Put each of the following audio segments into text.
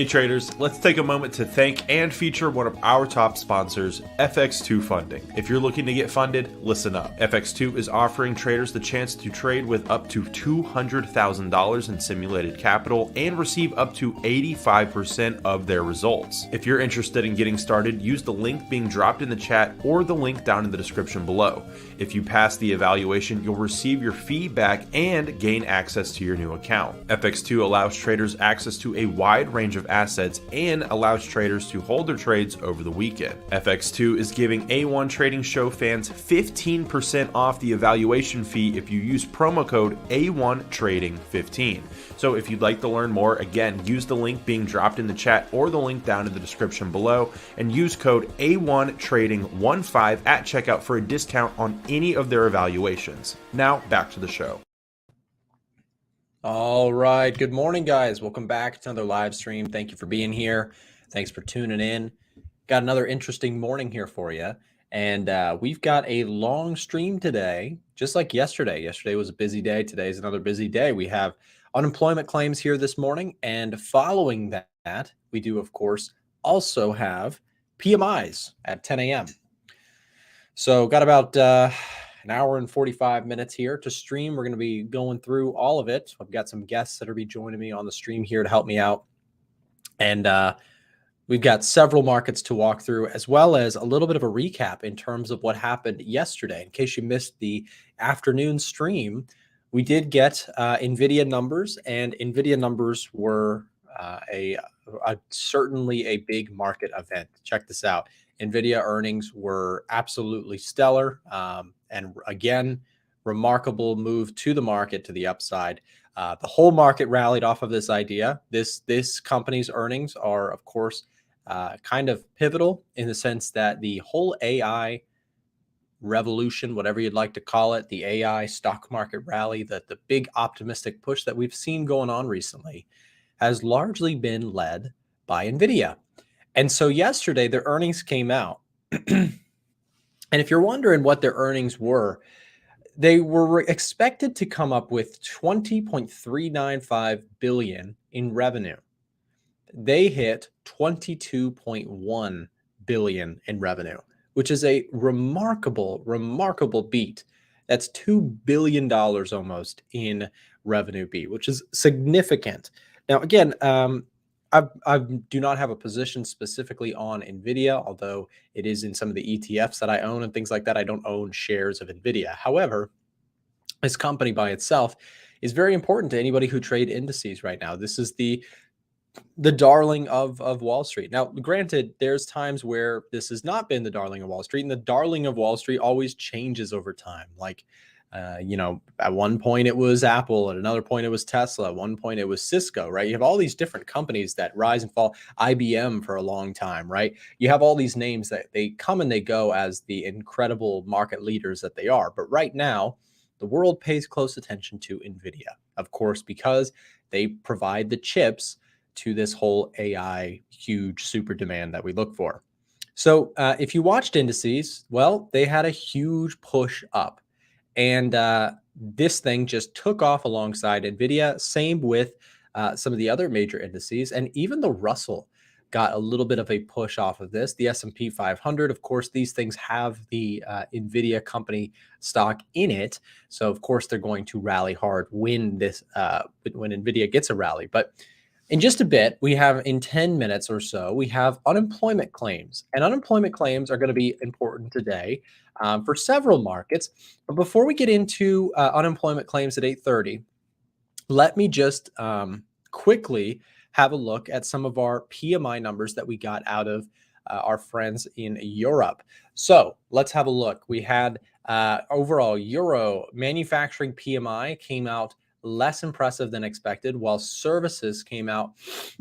Hey traders, let's take a moment to thank and feature one of our top sponsors, FX2 Funding. If you're looking to get funded, listen up. FX2 is offering traders the chance to trade with up to $200,000 in simulated capital and receive up to 85% of their results. If you're interested in getting started, use the link being dropped in the chat or the link down in the description below. If you pass the evaluation, you'll receive your feedback and gain access to your new account. FX2 allows traders access to a wide range of assets and allows traders to hold their trades over the weekend. FX2 is giving A1 Trading Show fans 15% off the evaluation fee if you use promo code A1Trading15. So if you'd like to learn more, again, use the link being dropped in the chat or the link down in the description below and use code A1Trading15 at checkout for a discount on any of their evaluations. Now back to the show. All right. Good morning, guys. Welcome back to another live stream. Thank you for being here. Thanks for tuning in. Got another interesting morning here for you. And we've got a long stream today, just like yesterday. Yesterday was a busy day. Today's another busy day. We have unemployment claims here this morning. And following that, we do, of course, also have PMIs at 10 a.m. So got about an hour and 45 minutes here to stream. We're going to be going through all of it. I've got some guests that will be joining me on the stream here to help me out. And we've got several markets to walk through, as well as a little bit of a recap in terms of what happened yesterday. In case you missed the afternoon stream, we did get NVIDIA numbers, and NVIDIA numbers were certainly a big market event. Check this out. NVIDIA earnings were absolutely stellar. And again, remarkable move to the market to the upside. The whole market rallied off of this idea. This company's earnings are, of course, kind of pivotal in the sense that the whole AI revolution, whatever you'd like to call it, the AI stock market rally, the big optimistic push that we've seen going on recently has largely been led by NVIDIA. And so yesterday, their earnings came out. And if you're wondering what their earnings were, they were expected to come up with $20.395 billion in revenue. They hit $22.1 billion in revenue, which is a remarkable beat. That's $2 billion almost in revenue beat, which is significant. Now, again, I do not have a position specifically on NVIDIA, although it is in some of the ETFs that I own and things like that. I don't own shares of NVIDIA. However, this company by itself is very important to anybody who trade indices right now. This is the darling of Wall Street. Now, granted, there's times where this has not been the darling of Wall Street, and the darling of Wall Street always changes over time. Like, at one point it was Apple, at another point it was Tesla, at one point it was Cisco, right? You have all these different companies that rise and fall. IBM for a long time, right? You have all these names that they come and they go as the incredible market leaders that they are. But right now, the world pays close attention to NVIDIA, of course, because they provide the chips to this whole AI huge super demand that we look for. So if you watched indices, well, they had a huge push up. And this thing just took off alongside NVIDIA. Same with some of the other major indices. And even the Russell got a little bit of a push off of this. The S&P 500, of course, these things have the NVIDIA company stock in it. So, of course, they're going to rally hard when NVIDIA gets a rally. But in just a bit, we have in 10 minutes or so, we have unemployment claims. And unemployment claims are going to be important today for several markets. But before we get into unemployment claims at 8:30, let me just quickly have a look at some of our PMI numbers that we got out of our friends in Europe. So let's have a look. We had overall Euro manufacturing PMI came out less impressive than expected, while services came out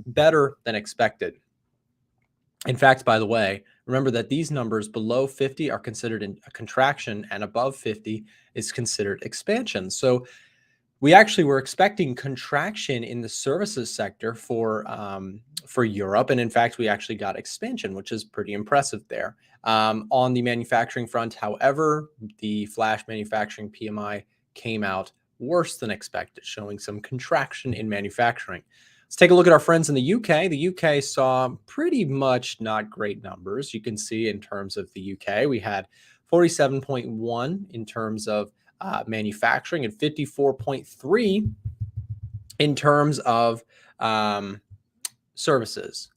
better than expected. In fact, by the way, remember that these numbers below 50 are considered a contraction and above 50 is considered expansion. So we actually were expecting contraction in the services sector for Europe. And in fact, we actually got expansion, which is pretty impressive there. On the manufacturing front, however, the flash manufacturing PMI came out worse than expected, showing some contraction in manufacturing. Let's take a look at our friends in the UK. The UK saw pretty much not great numbers. You can see in terms of the UK, we had 47.1 in terms of manufacturing and 54.3 in terms of services.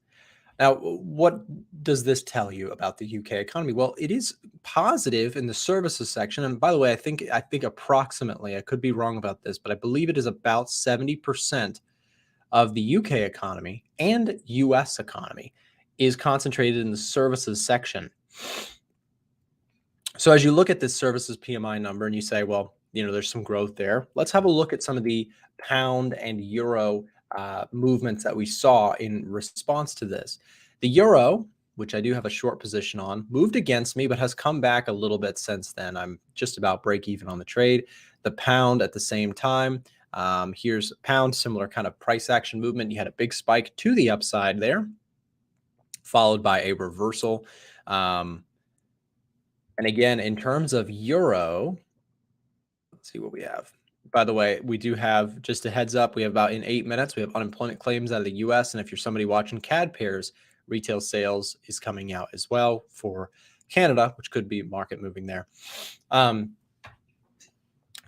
Now, what does this tell you about the UK economy? Well, it is positive in the services section. And by the way, I think approximately, I could be wrong about this, but I believe it is about 70% of the UK economy and US economy is concentrated in the services section. So as you look at this services PMI number and you say, well, there's some growth there. Let's have a look at some of the pound and euro movements that we saw in response to this. The euro, which I do have a short position on, moved against me, but has come back a little bit since then. I'm just about break even on the trade. The pound at the same time. Here's pound, similar kind of price action movement. You had a big spike to the upside there, followed by a reversal. And again, in terms of euro, let's see what we have. By the way, we do have, just a heads up, we have about in 8 minutes, we have unemployment claims out of the US. And if you're somebody watching CAD pairs, retail sales is coming out as well for Canada, which could be market moving there.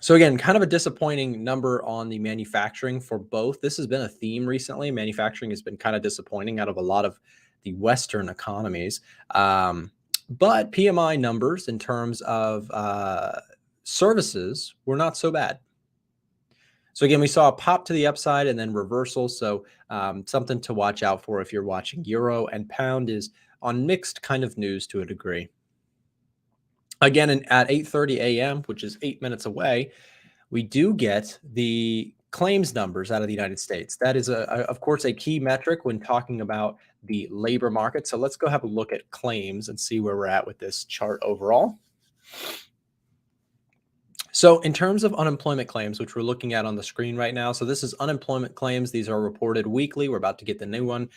So again, kind of a disappointing number on the manufacturing for both. This has been a theme recently. Manufacturing has been kind of disappointing out of a lot of the Western economies. But PMI numbers in terms of services were not so bad. So again, we saw a pop to the upside and then reversal. So something to watch out for if you're watching euro, and pound is on mixed kind of news to a degree. Again, at 8:30 a.m., which is 8 minutes away, we do get the claims numbers out of the United States. That is, of course, a key metric when talking about the labor market. So let's go have a look at claims and see where we're at with this chart overall. So in terms of unemployment claims, which we're looking at on the screen right now, so this is unemployment claims. These are reported weekly. We're about to get the new one.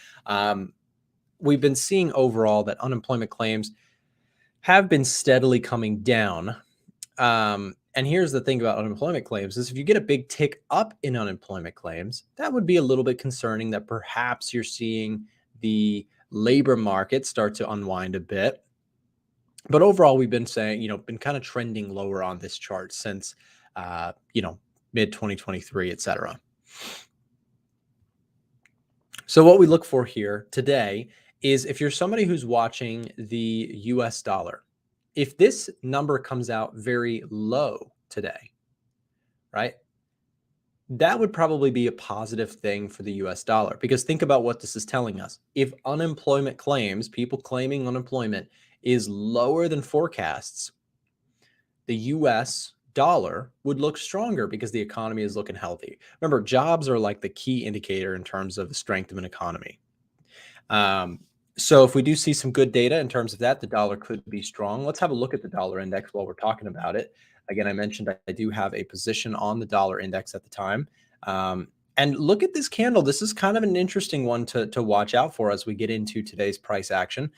We've been seeing overall that unemployment claims have been steadily coming down. And here's the thing about unemployment claims is if you get a big tick up in unemployment claims, that would be a little bit concerning that perhaps you're seeing the labor market start to unwind a bit. But overall, we've been saying, been kind of trending lower on this chart since, mid 2023, et cetera. So what we look for here today is if you're somebody who's watching the US dollar, if this number comes out very low today, right, that would probably be a positive thing for the US dollar, because think about what this is telling us. If unemployment claims, people claiming unemployment, is lower than forecasts, the US dollar would look stronger because the economy is looking healthy. Remember, jobs are like the key indicator in terms of the strength of an economy. So if we do see some good data in terms of that, the dollar could be strong. Let's have a look at the dollar index while we're talking about it. Again, I mentioned I do have a position on the dollar index at the time. And look at this candle. This is kind of an interesting one to watch out for as we get into today's price action.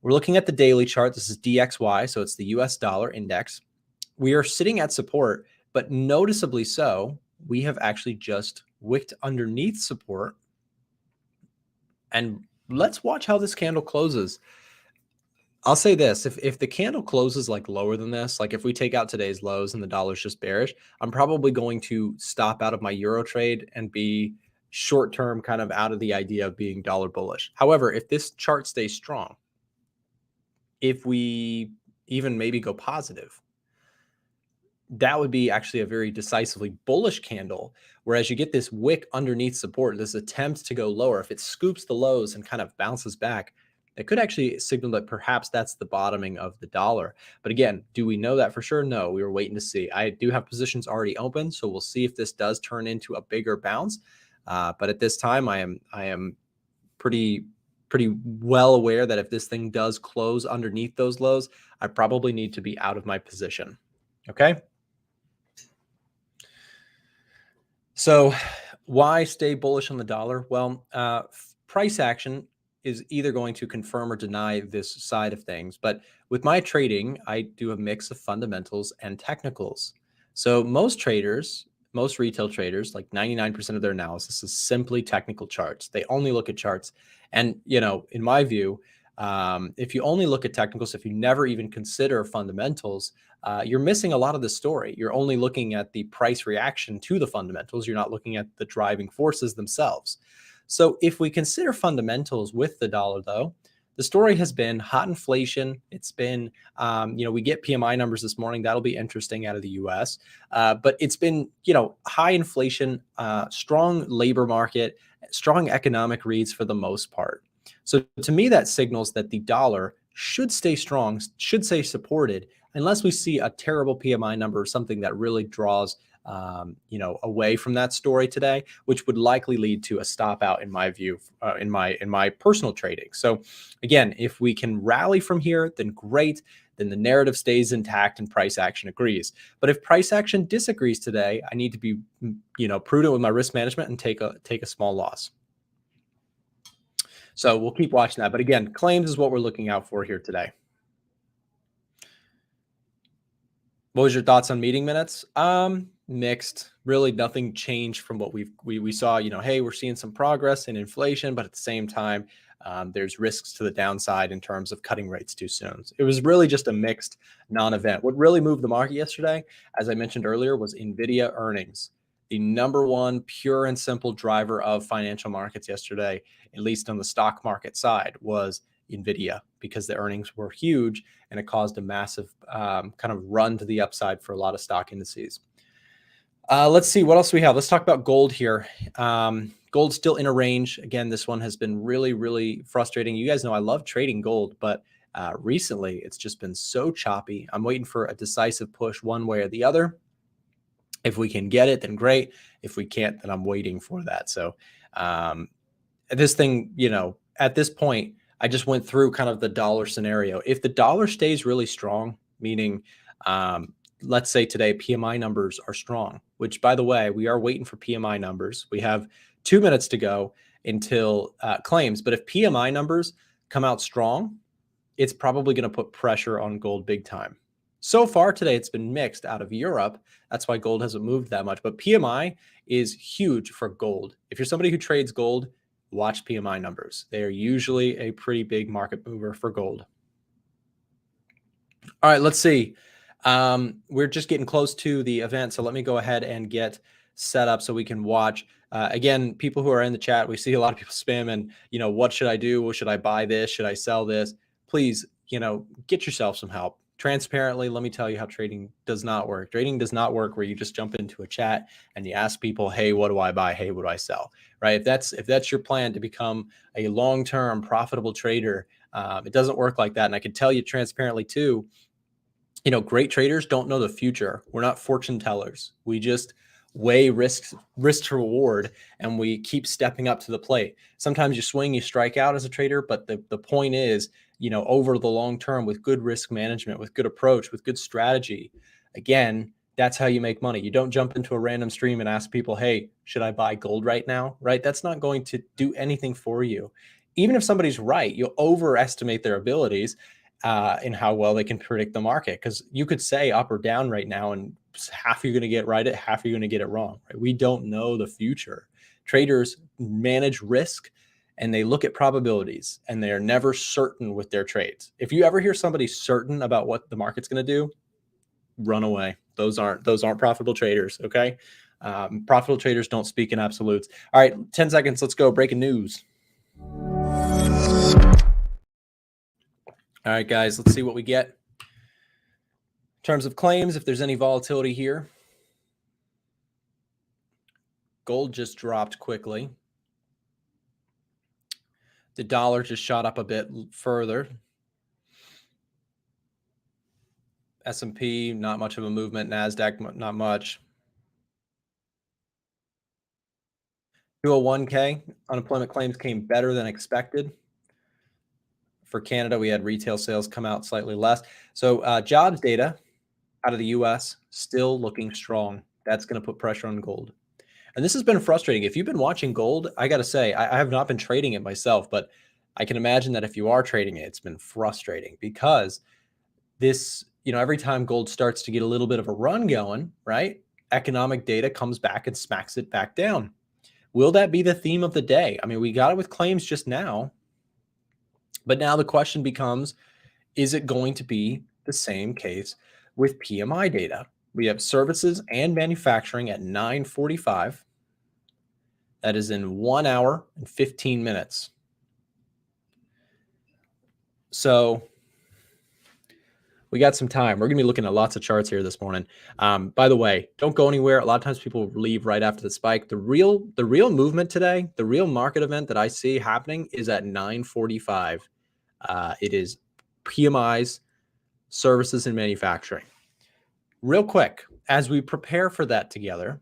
We're looking at the daily chart. This is DXY, so it's the US dollar index. We are sitting at support, but noticeably so, we have actually just wicked underneath support. And let's watch how this candle closes. I'll say this, if the candle closes like lower than this, like if we take out today's lows and the dollar's just bearish, I'm probably going to stop out of my euro trade and be short-term kind of out of the idea of being dollar bullish. However, if this chart stays strong, if we even maybe go positive, that would be actually a very decisively bullish candle. Whereas you get this wick underneath support, this attempt to go lower, if it scoops the lows and kind of bounces back, it could actually signal that perhaps that's the bottoming of the dollar. But again, do we know that for sure? No, we were waiting to see. I do have positions already open, so we'll see if this does turn into a bigger bounce. But at this time, I am pretty well aware that if this thing does close underneath those lows, I probably need to be out of my position. Okay. So why stay bullish on the dollar? Well, price action is either going to confirm or deny this side of things. But with my trading, I do a mix of fundamentals and technicals. So most traders most retail traders, like 99% of their analysis is simply technical charts. They only look at charts. And, in my view, if you only look at technicals, if you never even consider fundamentals, you're missing a lot of the story. You're only looking at the price reaction to the fundamentals. You're not looking at the driving forces themselves. So if we consider fundamentals with the dollar, though, the story has been hot inflation. It's been, we get PMI numbers this morning. That'll be interesting out of the US. But it's been, high inflation, strong labor market, strong economic reads for the most part. So to me, that signals that the dollar should stay strong, should stay supported, unless we see a terrible PMI number or something that really draws away from that story today, which would likely lead to a stop out, in my view, in my personal trading. So again, if we can rally from here, then great. Then the narrative stays intact and price action agrees. But if price action disagrees today, I need to be, prudent with my risk management and take a small loss. So we'll keep watching that. But again, claims is what we're looking out for here today. What was your thoughts on meeting minutes? Mixed. Really nothing changed from what we saw. Hey, we're seeing some progress in inflation, but at the same time, there's risks to the downside in terms of cutting rates too soon. It was really just a mixed non-event. What really moved the market yesterday, as I mentioned earlier, was NVIDIA earnings. The number one pure and simple driver of financial markets yesterday, at least on the stock market side, was NVIDIA, because the earnings were huge and it caused a massive kind of run to the upside for a lot of stock indices. Let's see what else we have. Let's talk about gold here. Gold's still in a range. Again, this one has been really, really frustrating. You guys know I love trading gold, but recently it's just been so choppy. I'm waiting for a decisive push one way or the other. If we can get it, then great. If we can't, then I'm waiting for that. So this thing, at this point, I just went through kind of the dollar scenario. If the dollar stays really strong, meaning let's say today PMI numbers are strong, which, by the way, we are waiting for PMI numbers. We have 2 minutes to go until claims. But if PMI numbers come out strong, it's probably going to put pressure on gold big time. So far today, it's been mixed out of Europe. That's why gold hasn't moved that much. But PMI is huge for gold. If you're somebody who trades gold, watch PMI numbers. They are usually a pretty big market mover for gold. All right, let's see. We're just getting close to the event, so let me go ahead and get set up so we can watch. Again, people who are in the chat, we see a lot of people spamming, what should I do? Should I buy this? Should I sell this? Please, get yourself some help. Transparently, let me tell you how trading does not work. Trading does not work where you just jump into a chat and you ask people, hey, what do I buy? Hey, what do I sell? Right? If that's your plan to become a long-term profitable trader, it doesn't work like that. And I can tell you transparently too, great traders don't know the future. We're not fortune tellers. We just weigh risk to reward, and we keep stepping up to the plate. Sometimes you swing, you strike out as a trader, but the point is, over the long term, with good risk management, with good approach, with good strategy, again, that's how you make money. You don't jump into a random stream and ask people, hey, should I buy gold right now? Right? That's not going to do anything for you. Even if somebody's right, you'll overestimate their abilities in how well they can predict the market, because you could say up or down right now and half you're going to get right, half you're going to get it wrong. Right? We don't know the future. Traders manage risk and they look at probabilities, and they are never certain with their trades. If you ever hear somebody certain about what the market's going to do, run away. Those aren't profitable traders. Okay. Profitable traders don't speak in absolutes. All right. 10 seconds. Let's go. Breaking news. All right, guys, let's see what we get. In terms of claims, if there's any volatility here. Gold just dropped quickly. The dollar just shot up a bit further. S&P, not much of a movement. NASDAQ, not much. 201K, unemployment claims came better than expected. For Canada, we had retail sales come out slightly less. So jobs data out of the U.S. still looking strong. That's going to put pressure on gold. And this has been frustrating. If you've been watching gold, I got to say, I have not been trading it myself, but I can imagine that if you are trading it, it's been frustrating, because this, every time gold starts to get a little bit of a run going, right? economic data comes back and smacks it back down. Will that be the theme of the day? I mean, we got it with claims just now, but now the question becomes, is it going to be the same case with PMI data? We have services and manufacturing at 9:45. That is in 1 hour and 15 minutes. So we got some time. We're going to be looking at lots of charts here this morning. By the way, don't go anywhere. A lot of times people leave right after the spike. The real movement today, the real market event that I see happening is at 9:45. It is PMIs, services, and manufacturing. Real quick, as we prepare for that together,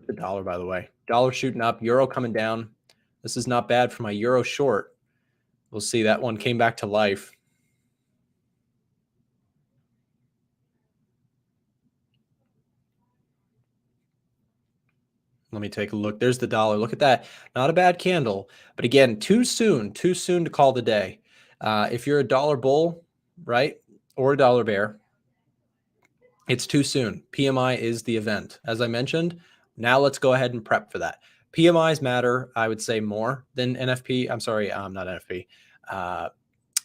the dollar, by the way, dollar shooting up, euro coming down. This is not bad for my euro short. We'll see that one came back to life. Let me take a look. There's the dollar. Look at that. Not a bad candle. But again, too soon to call the day. If you're a dollar bull, right, or a dollar bear, it's too soon. PMI is the event. As I mentioned, now let's go ahead and prep for that. PMIs matter, I would say, more than NFP. I'm sorry, not NFP.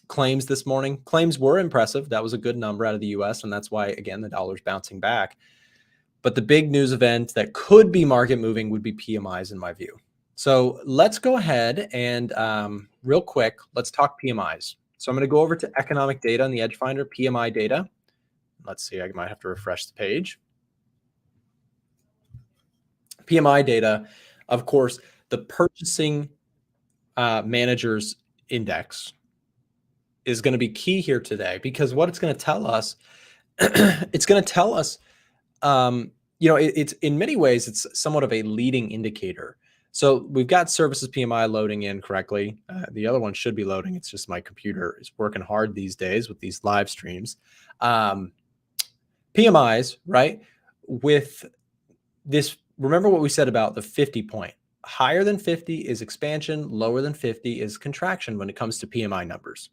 Claims this morning. Claims were impressive. That was a good number out of the US, and that's why, again, the dollar's bouncing back. But the big news event that could be market moving would be PMIs, in my view. So let's go ahead and real quick, let's talk PMIs. So I'm going to go over to economic data in the Edge Finder, PMI data. Let's see, I might have to refresh the page. PMI data, of course, the purchasing managers index is going to be key here today, because what it's going to tell us, it's going to tell us, it's in many ways, it's somewhat of a leading indicator. So we've got services PMI loading in correctly. The other one should be loading. It's just my computer is working hard these days with these live streams. PMIs, right? With this, remember what we said about the 50 point. Higher than 50 is expansion, lower than 50 is contraction when it comes to PMI numbers.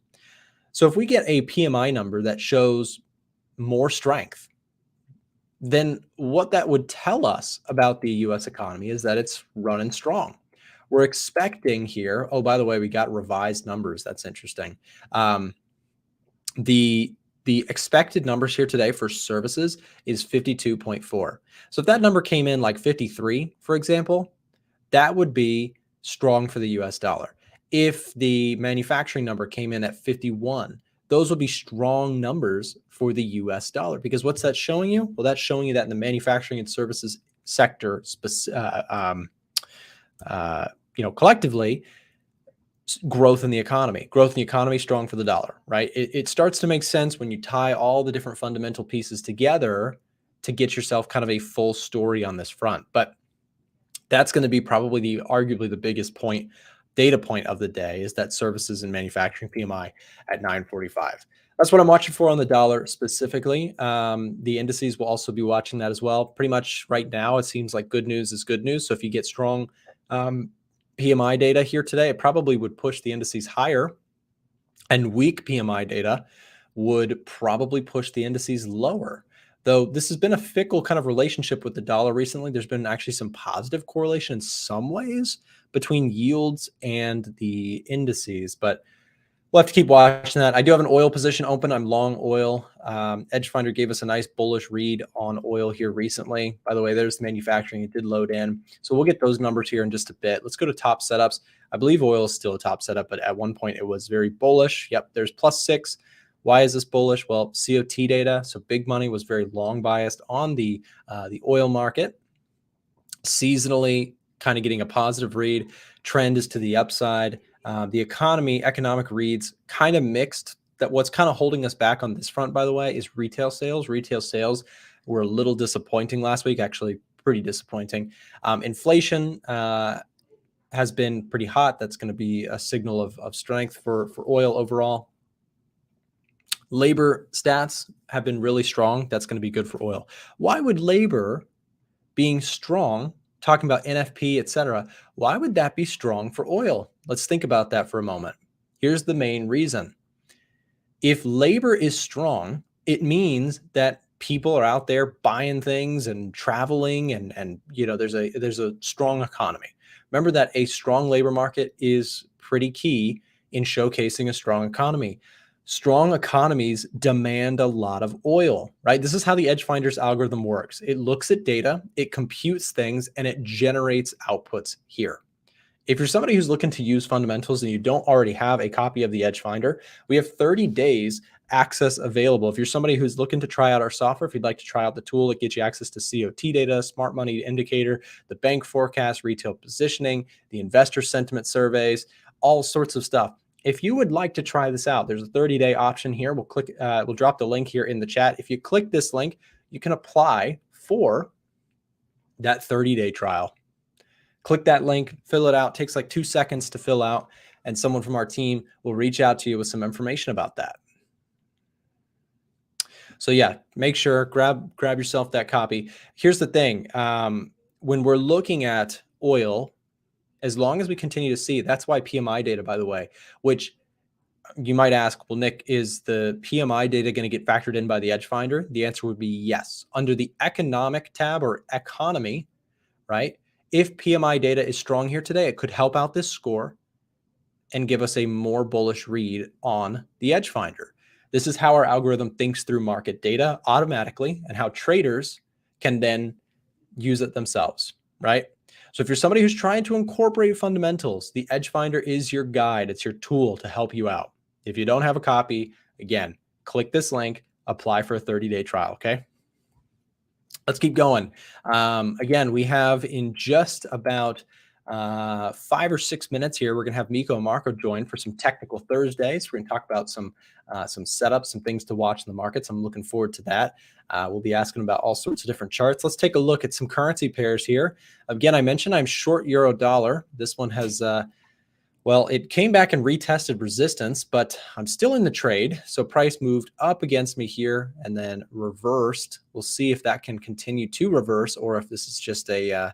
So if we get a PMI number that shows more strength, then what that would tell us about the US economy is that it's running strong. We're expecting here, oh, by the way, we got revised numbers. That's interesting. The expected numbers here today for services is 52.4. So if that number came in like 53, for example, that would be strong for the US dollar. If the manufacturing number came in at 51, those would be strong numbers for the US dollar, because what's that showing you? Well, that's showing you that in the manufacturing and services sector, collectively, growth in the economy, strong for the dollar, right? It starts to make sense when you tie all the different fundamental pieces together to get yourself kind of a full story on this front. But that's going to be probably arguably the biggest data point of the day, is that services and manufacturing PMI at 9:45. That's what I'm watching for on the dollar specifically. The indices will also be watching that as well. Pretty much right now, it seems like good news is good news. So if you get strong PMI data here today, it probably would push the indices higher, and weak PMI data would probably push the indices lower. Though this has been a fickle kind of relationship with the dollar recently. There's been actually some positive correlation in some ways between yields and the indices, but we'll have to keep watching that. I do have an oil position open. I'm long oil. Edge Finder gave us a nice bullish read on oil here recently. By the way, there's the manufacturing. It did load in. So we'll get those numbers here in just a bit. Let's go to top setups. I believe oil is still a top setup, but at one point it was very bullish. Yep, there's +6. Why is this bullish? Well, COT data. So big money was very long biased on the oil market. Seasonally, kind of getting a positive read. Trend is to the upside. The economic reads kind of mixed. That what's kind of holding us back on this front, by the way, is retail sales. Retail sales were a little disappointing last week, actually pretty disappointing. Inflation has been pretty hot. That's going to be a signal of strength for oil overall. Labor stats have been really strong. That's going to be good for oil. Why would labor being strong, talking about NFP, et cetera, why would that be strong for oil? Let's think about that for a moment. Here's the main reason. If labor is strong, it means that people are out there buying things and traveling, and there's a strong economy. Remember that a strong labor market is pretty key in showcasing a strong economy. Strong economies demand a lot of oil, right? This is how the Edge Finder's algorithm works. It looks at data, it computes things, and it generates outputs here. If you're somebody who's looking to use fundamentals and you don't already have a copy of the Edge Finder, we have 30 days access available. If you're somebody who's looking to try out our software, if you'd like to try out the tool that gets you access to COT data, smart money indicator, the bank forecast, retail positioning, the investor sentiment surveys, all sorts of stuff. If you would like to try this out, there's a 30-day option here. We'll drop the link here in the chat. If you click this link, you can apply for that 30-day trial. Click that link, fill it out. It takes like 2 seconds to fill out, and someone from our team will reach out to you with some information about that. So yeah, make sure, grab yourself that copy. Here's the thing. When we're looking at oil, as long as we continue to see, that's why PMI data, by the way, which you might ask, well, Nick, is the PMI data going to get factored in by the Edge Finder? The answer would be yes. Under the economic tab or economy, right? If PMI data is strong here today, it could help out this score and give us a more bullish read on the Edge Finder. This is how our algorithm thinks through market data automatically and how traders can then use it themselves, right? So if you're somebody who's trying to incorporate fundamentals, the Edge Finder is your guide. It's your tool to help you out. If you don't have a copy, again, click this link, apply for a 30-day trial, okay? Let's keep going. Again, we have in just about 5 or 6 minutes here, we're going to have Miko and Marco join for some technical Thursdays. We're going to talk about some setups, some things to watch in the markets. I'm looking forward to that. We'll be asking about all sorts of different charts. Let's take a look at some currency pairs here. Again, I mentioned I'm short euro dollar. This one has, well, it came back and retested resistance, but I'm still in the trade. So price moved up against me here and then reversed. We'll see if that can continue to reverse or if this is just a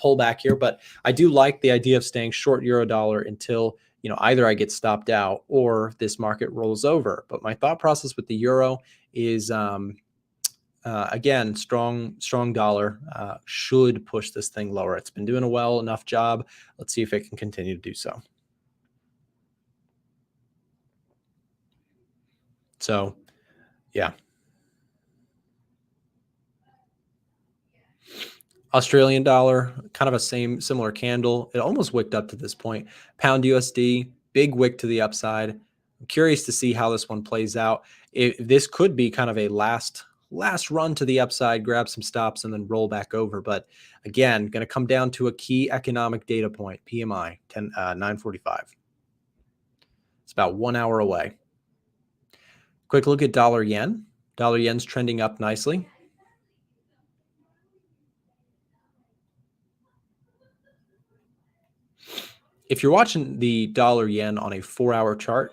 pullback here. But I do like the idea of staying short euro dollar until, either I get stopped out or this market rolls over. But my thought process with the euro is, again, strong dollar should push this thing lower. It's been doing a well enough job. Let's see if it can continue to do so. So, yeah. Australian dollar, kind of a similar candle. It almost wicked up to this point. Pound USD, big wick to the upside. I'm curious to see how this one plays out. This could be kind of a last run to the upside, grab some stops, and then roll back over. But again, going to come down to a key economic data point, PMI, 945. It's about 1 hour away. Quick look at dollar yen. Dollar yen's trending up nicely. If you're watching the dollar yen on a 4-hour chart,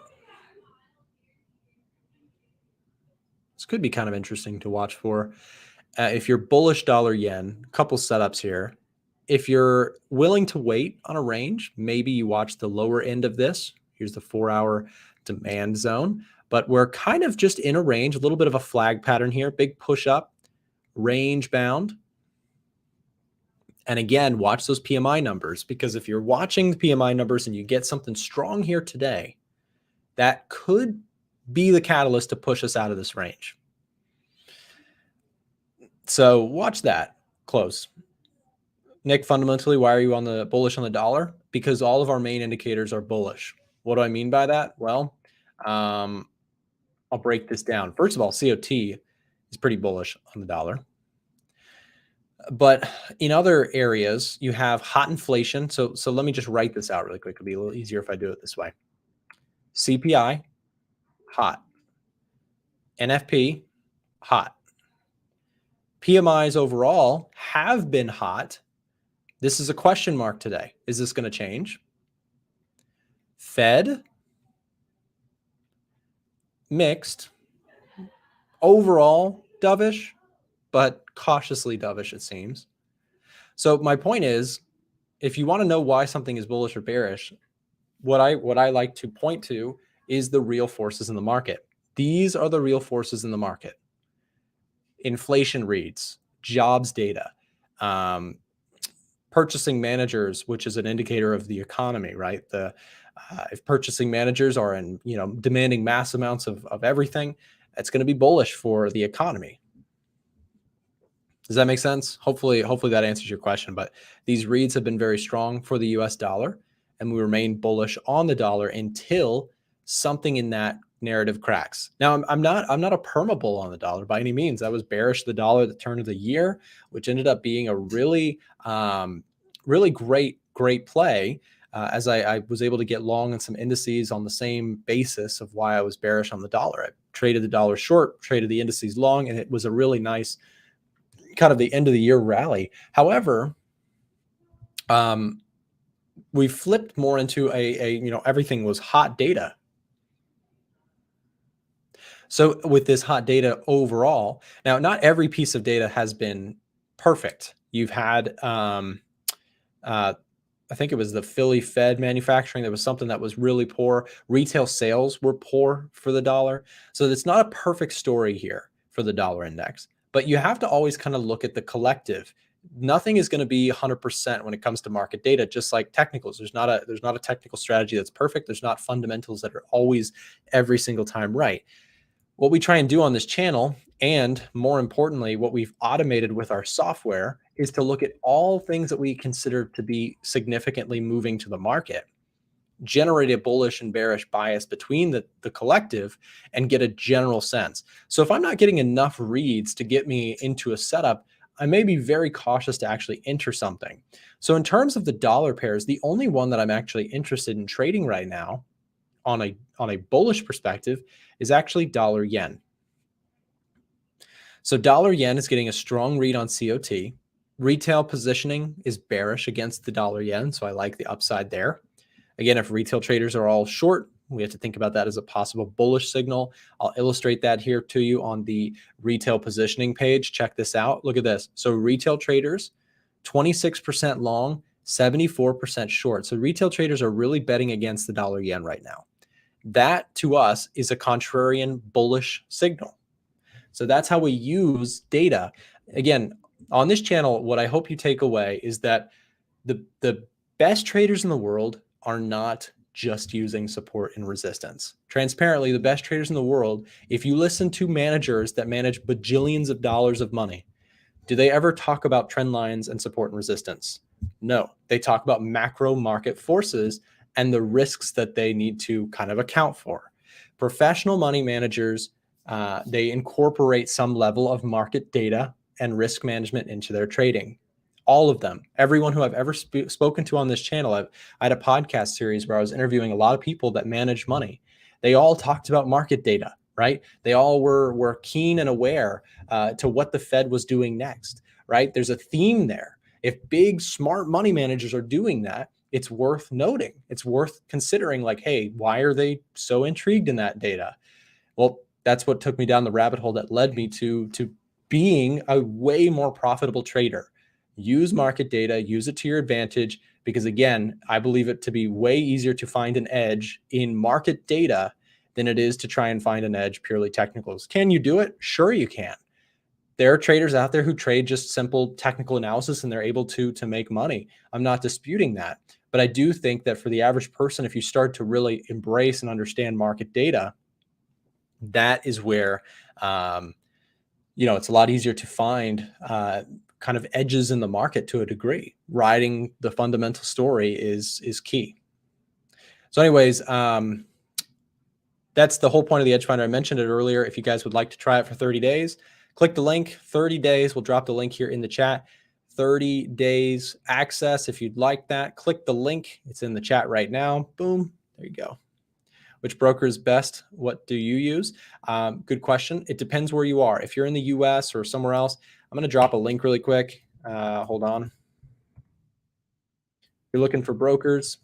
this could be kind of interesting to watch for. If you're bullish dollar yen, a couple setups here. If you're willing to wait on a range, maybe you watch the lower end of this. Here's the 4-hour demand zone. But we're kind of just in a range, a little bit of a flag pattern here, big push up, range bound. And again, watch those PMI numbers, because if you're watching the PMI numbers and you get something strong here today, that could be the catalyst to push us out of this range. So watch that close. Nick, fundamentally, why are you on the bullish on the dollar? Because all of our main indicators are bullish. What do I mean by that? Well, I'll break this down. First of all, COT is pretty bullish on the dollar. But in other areas, you have hot inflation. So let me just write this out really quick. It'll be a little easier if I do it this way. CPI, hot. NFP, hot. PMIs overall have been hot. This is a question mark today. Is this going to change? Fed, mixed. Overall, dovish, but cautiously dovish, it seems. So my point is, if you want to know why something is bullish or bearish, what I like to point to is the real forces in the market. These are the real forces in the market. inflation reads, jobs data, purchasing managers, which is an indicator of the economy, right? If purchasing managers are demanding mass amounts of everything, it's going to be bullish for the economy. Does that make sense? Hopefully that answers your question. But these reads have been very strong for the US dollar, and we remain bullish on the dollar until something in that narrative cracks. Now, I'm not a perma bull on the dollar by any means. I was bearish the dollar at the turn of the year, which ended up being a really great play. As I was able to get long on some indices on the same basis of why I was bearish on the dollar. I traded the dollar short, traded the indices long, and it was a really nice kind of the end of the year rally. However, we flipped more into everything was hot data. So with this hot data overall, now not every piece of data has been perfect. You've had, I think it was the Philly Fed manufacturing. There was something that was really poor. Retail sales were poor for the dollar. So it's not a perfect story here for the dollar index, but you have to always kind of look at the collective. Nothing is going to be 100% when it comes to market data, just like technicals. There's not a technical strategy that's perfect. There's not fundamentals that are always every single time right. What we try and do on this channel, and more importantly, what we've automated with our software, is to look at all things that we consider to be significantly moving to the market, generate a bullish and bearish bias between the collective, and get a general sense. So if I'm not getting enough reads to get me into a setup, I may be very cautious to actually enter something. So in terms of the dollar pairs, the only one that I'm actually interested in trading right now on a bullish perspective is actually dollar yen. So dollar yen is getting a strong read on COT. Retail positioning is bearish against the dollar yen, so I like the upside there. Again, if retail traders are all short, we have to think about that as a possible bullish signal. I'll illustrate that here to you on the retail positioning page. Check this out. Look at this. So retail traders, 26% long, 74% short. So retail traders are really betting against the dollar yen right now. That to us is a contrarian bullish signal. So that's how we use data. Again, on this channel, what I hope you take away is that the best traders in the world are not just using support and resistance. Transparently, the best traders in the world, if you listen to managers that manage bajillions of dollars of money, do they ever talk about trend lines and support and resistance? No, they talk about macro market forces and the risks that they need to kind of account for. Professional money managers, they incorporate some level of market data and risk management into their trading. All of them, everyone who I've ever spoken to on this channel, I had a podcast series where I was interviewing a lot of people that manage money. They all talked about market data, right? They all were keen and aware to what the Fed was doing next, right? There's a theme there. If big, smart money managers are doing that, it's worth noting. It's worth considering, like, hey, why are they so intrigued in that data? Well, that's what took me down the rabbit hole that led me to being a way more profitable trader. Use market data, use it to your advantage, because again, I believe it to be way easier to find an edge in market data than it is to try and find an edge purely technicals. Can you do it? Sure you can. There are traders out there who trade just simple technical analysis and they're able to make money. I'm not disputing that. But I do think that for the average person, if you start to really embrace and understand market data, that is where, it's a lot easier to find kind of edges in the market to a degree. Riding the fundamental story is key. So anyways, that's the whole point of the Edge Finder. I mentioned it earlier. If you guys would like to try it for 30 days, click the link, 30 days. We'll drop the link here in the chat. 30 days access. If you'd like that, click the link. It's in the chat right now. Boom. There you go. Which broker is best? What do you use? Good question. It depends where you are. If you're in the US or somewhere else, I'm going to drop a link really quick. Hold on. If you're looking for brokers,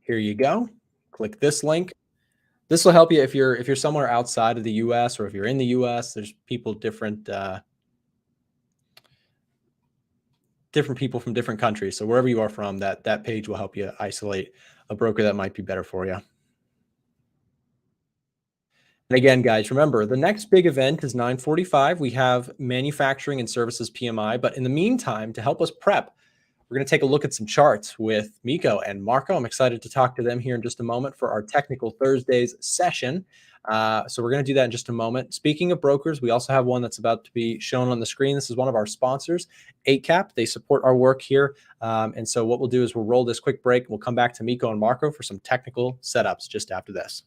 here you go. Click this link. This will help you if you're somewhere outside of the US, or if you're in the US. There's people different people from different countries. So wherever you are from, that page will help you isolate a broker that might be better for you. And again, guys, remember the next big event is 9:45. We have manufacturing and services PMI. But in the meantime, to help us prep, we're going to take a look at some charts with Miko and Marco. I'm excited to talk to them here in just a moment for our Technical Thursdays session. So we're going to do that in just a moment. Speaking of brokers, we also have one that's about to be shown on the screen. This is one of our sponsors, Eightcap. They support our work here. And so what we'll do is we'll roll this quick break. We'll come back to Miko and Marco for some technical setups just after this.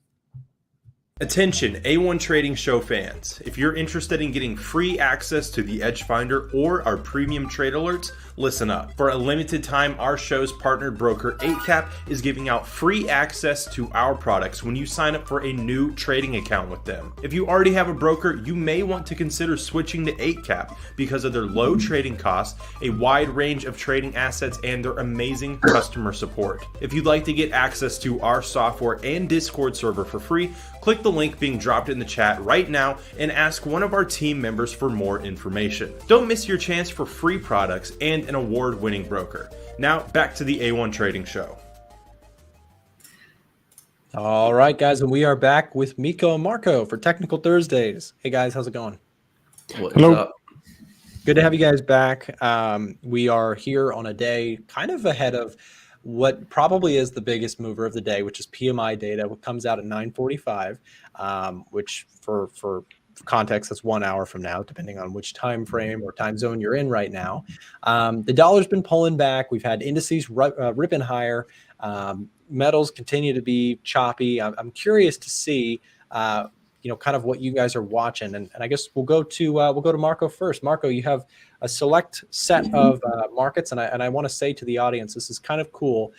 Attention A1 Trading Show fans. If you're interested in getting free access to the Edge Finder or our premium trade alerts, listen up. For a limited time, our show's partnered broker Eightcap is giving out free access to our products when you sign up for a new trading account with them. If you already have a broker, you may want to consider switching to Eightcap because of their low trading costs, a wide range of trading assets, and their amazing customer support. If you'd like to get access to our software and Discord server for free, click the link being dropped in the chat right now and ask one of our team members for more information. Don't miss your chance for free products and an award-winning broker. Now, back to the A1 Trading Show. All right, guys, and we are back with Miko and Marco for Technical Thursdays. Hey, guys, how's it going? What's Hello. up? Good to have you guys back. We are here on a day kind of ahead of what probably is the biggest mover of the day, which is PMI data, which comes out at 9:45, which for context, that's 1 hour from now, depending on which time frame or time zone you're in right now. The dollar's been pulling back. We've had indices ripping higher. Metals continue to be choppy. I'm curious to see, kind of what you guys are watching, and I guess we'll go to Marco first. Marco, you have a select set of markets, and I want to say to the audience, this is kind of cool.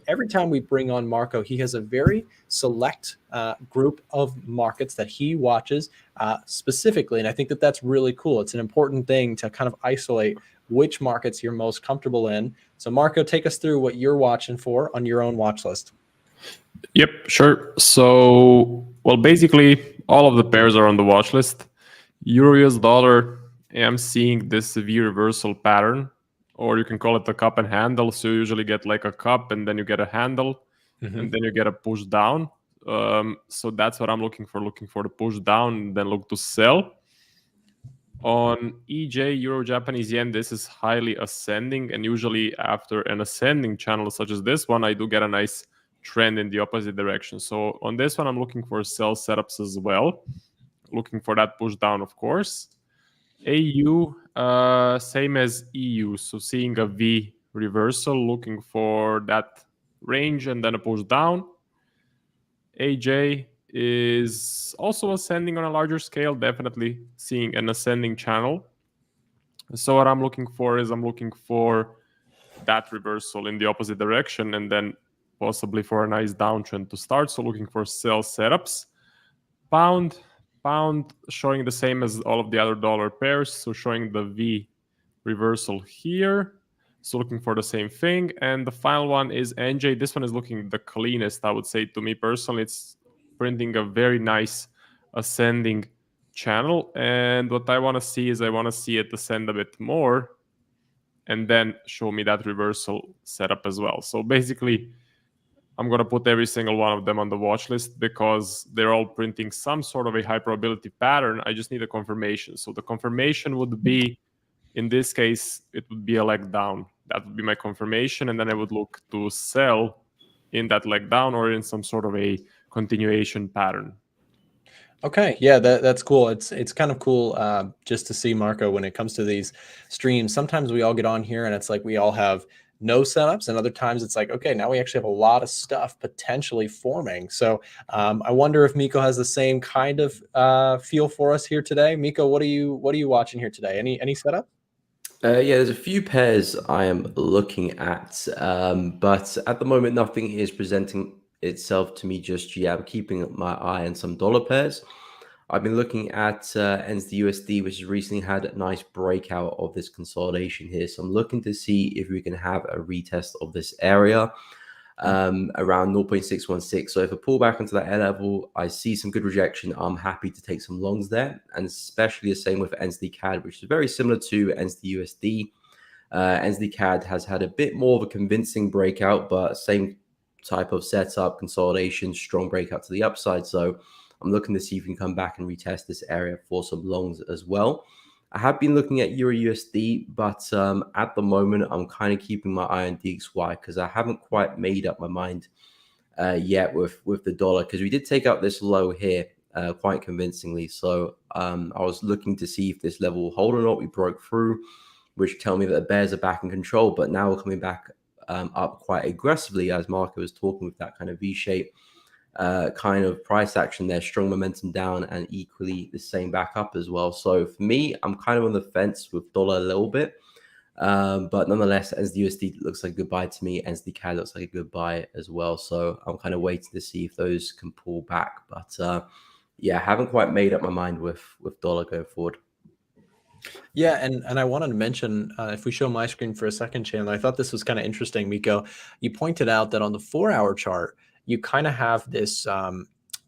Every time we bring on Marco, he has a very select group of markets that he watches specifically, and I think that that's really cool. It's an important thing to kind of isolate which markets you're most comfortable in. So, Marco, take us through what you're watching for on your own watch list. Yep, sure. So, well, basically, all of the pairs are on the watch list. Euro US dollar, I'm seeing this V reversal pattern, or you can call it a cup and handle. So you usually get like a cup and then you get a handle, and then you get a push down. So that's what I'm looking for the push down, and then look to sell. On EJ, Euro Japanese Yen, this is highly ascending, and usually after an ascending channel such as this one, I do get a nice trend in the opposite direction. So on this one, I'm looking for sell setups as well, looking for that push down, of course. AU, same as EU, so seeing a V reversal, looking for that range and then a push down. AJ is also ascending on a larger scale, definitely seeing an ascending channel. So what I'm looking for is that reversal in the opposite direction, and then possibly for a nice downtrend to start. So looking for sell setups. Pound showing the same as all of the other dollar pairs, so showing the V reversal here. So looking for the same thing. And the final one is NJ. This one is looking the cleanest, I would say, to me personally. It's printing a very nice ascending channel. And what I want to see is it ascend a bit more and then show me that reversal setup as well. So basically, I'm going to put every single one of them on the watch list because they're all printing some sort of a high probability pattern. I just need a confirmation. So the confirmation would be, in this case, it would be a leg down. That would be my confirmation. And then I would look to sell in that leg down or in some sort of a continuation pattern. Okay, yeah, that's cool. It's kind of cool just to see, Marco, when it comes to these streams. Sometimes we all get on here and it's like we all have no setups, and other times it's like, okay, now we actually have a lot of stuff potentially forming. So I wonder if Miko has the same kind of feel for us here today. Miko, what are you watching here today? Any setup? Yeah, there's a few pairs I am looking at, but at the moment, nothing is presenting itself to me just yet. I'm keeping my eye on some dollar pairs. I've been looking at NZD USD, which has recently had a nice breakout of this consolidation here. So I'm looking to see if we can have a retest of this area around 0.616. So if I pull back onto that air level, I see some good rejection. I'm happy to take some longs there, and especially the same with NZD CAD, which is very similar to NZD USD. NZD CAD has had a bit more of a convincing breakout, but same type of setup, consolidation, strong breakout to the upside. So I'm looking to see if we can come back and retest this area for some longs as well. I have been looking at Euro USD, but at the moment, I'm kind of keeping my eye on DXY because I haven't quite made up my mind yet with the dollar, because we did take out this low here quite convincingly. So I was looking to see if this level will hold or not. We broke through, which tell me that the bears are back in control, but now we're coming back up quite aggressively, as Marco was talking, with that kind of V-shape kind of price action there, strong momentum down, and equally the same back up as well. So for me, I'm kind of on the fence with dollar a little bit. But nonetheless, as the USD looks like a good buy to me, as the CAD looks like a good buy as well. So I'm kind of waiting to see if those can pull back. But yeah, I haven't quite made up my mind with dollar going forward. Yeah, and I wanted to mention, if we show my screen for a second, Chandler, I thought this was kind of interesting, Miko. You pointed out that on the 4-hour chart, you kind of have this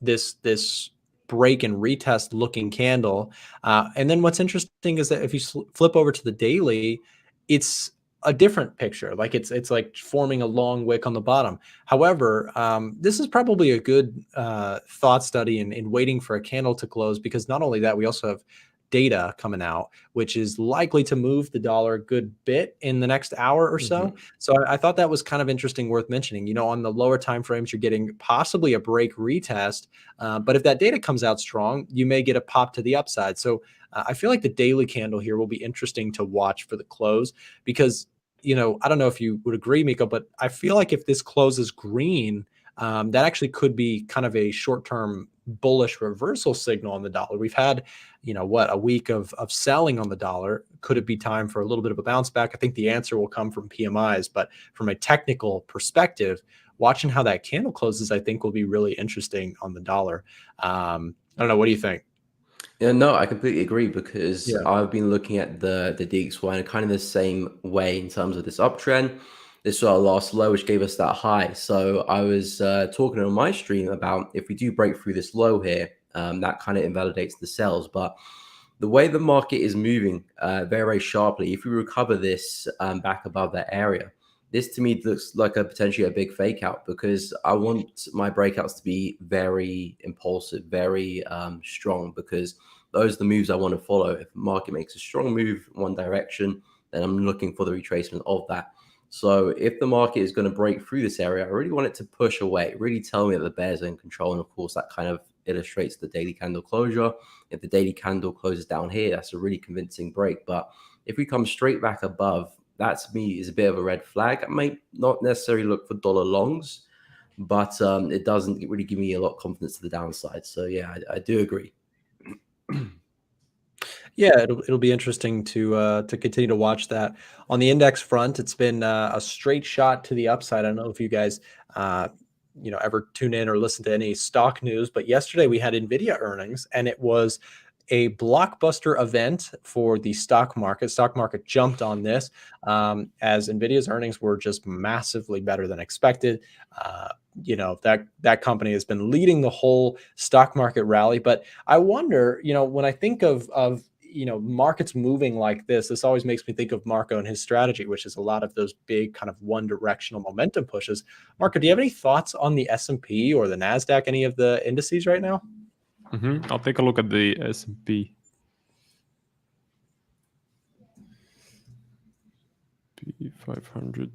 this break and retest looking candle. And then what's interesting is that if you flip over to the daily, it's a different picture. Like it's like forming a long wick on the bottom. However, this is probably a good thought study in waiting for a candle to close, because not only that, we also have data coming out, which is likely to move the dollar a good bit in the next hour or so. Mm-hmm. So I thought that was kind of interesting, worth mentioning. You know, on the lower time frames, you're getting possibly a break retest, but if that data comes out strong, you may get a pop to the upside. So I feel like the daily candle here will be interesting to watch for the close, because, you know, I don't know if you would agree, Miko, but I feel like if this closes green, that actually could be kind of a short-term bullish reversal signal on the dollar. We've had, you know, a week of selling on the dollar. Could it be time for a little bit of a bounce back? I think the answer will come from PMIs, but from a technical perspective, watching how that candle closes, I think will be really interesting on the dollar. I don't know. What do you think? Yeah, no, I completely agree, because Yeah. I've been looking at the DXY in kind of the same way in terms of this uptrend. This was our last low, which gave us that high. So I was talking on my stream about if we do break through this low here, that kind of invalidates the sells. But the way the market is moving very, very sharply, if we recover this back above that area, this to me looks like potentially a big fake out, because I want my breakouts to be very impulsive, very strong, because those are the moves I want to follow. If the market makes a strong move in one direction, then I'm looking for the retracement of that. So if the market is going to break through this area, I really want it to push away, really tell me that the bears are in control. And of course, that kind of illustrates the daily candle closure. If the daily candle closes down here, that's a really convincing break. But if we come straight back above, that to me is a bit of a red flag. I might not necessarily look for dollar longs, but it doesn't really give me a lot of confidence to the downside. So yeah, I do agree. Yeah, it'll be interesting to continue to watch that. On the index front, it's been a straight shot to the upside. I don't know if you guys you know, ever tune in or listen to any stock news, but yesterday we had Nvidia earnings, and it was a blockbuster event for the stock market. Stock market jumped on this as Nvidia's earnings were just massively better than expected. You know, that company has been leading the whole stock market rally. But I wonder, you know, when I think of you know, markets moving like this always makes me think of Marco and his strategy, which is a lot of those big kind of one directional momentum pushes. Marco, do you have any thoughts on the S&P or the NASDAQ, any of the indices right now? I'll take a look at the S&P. P500.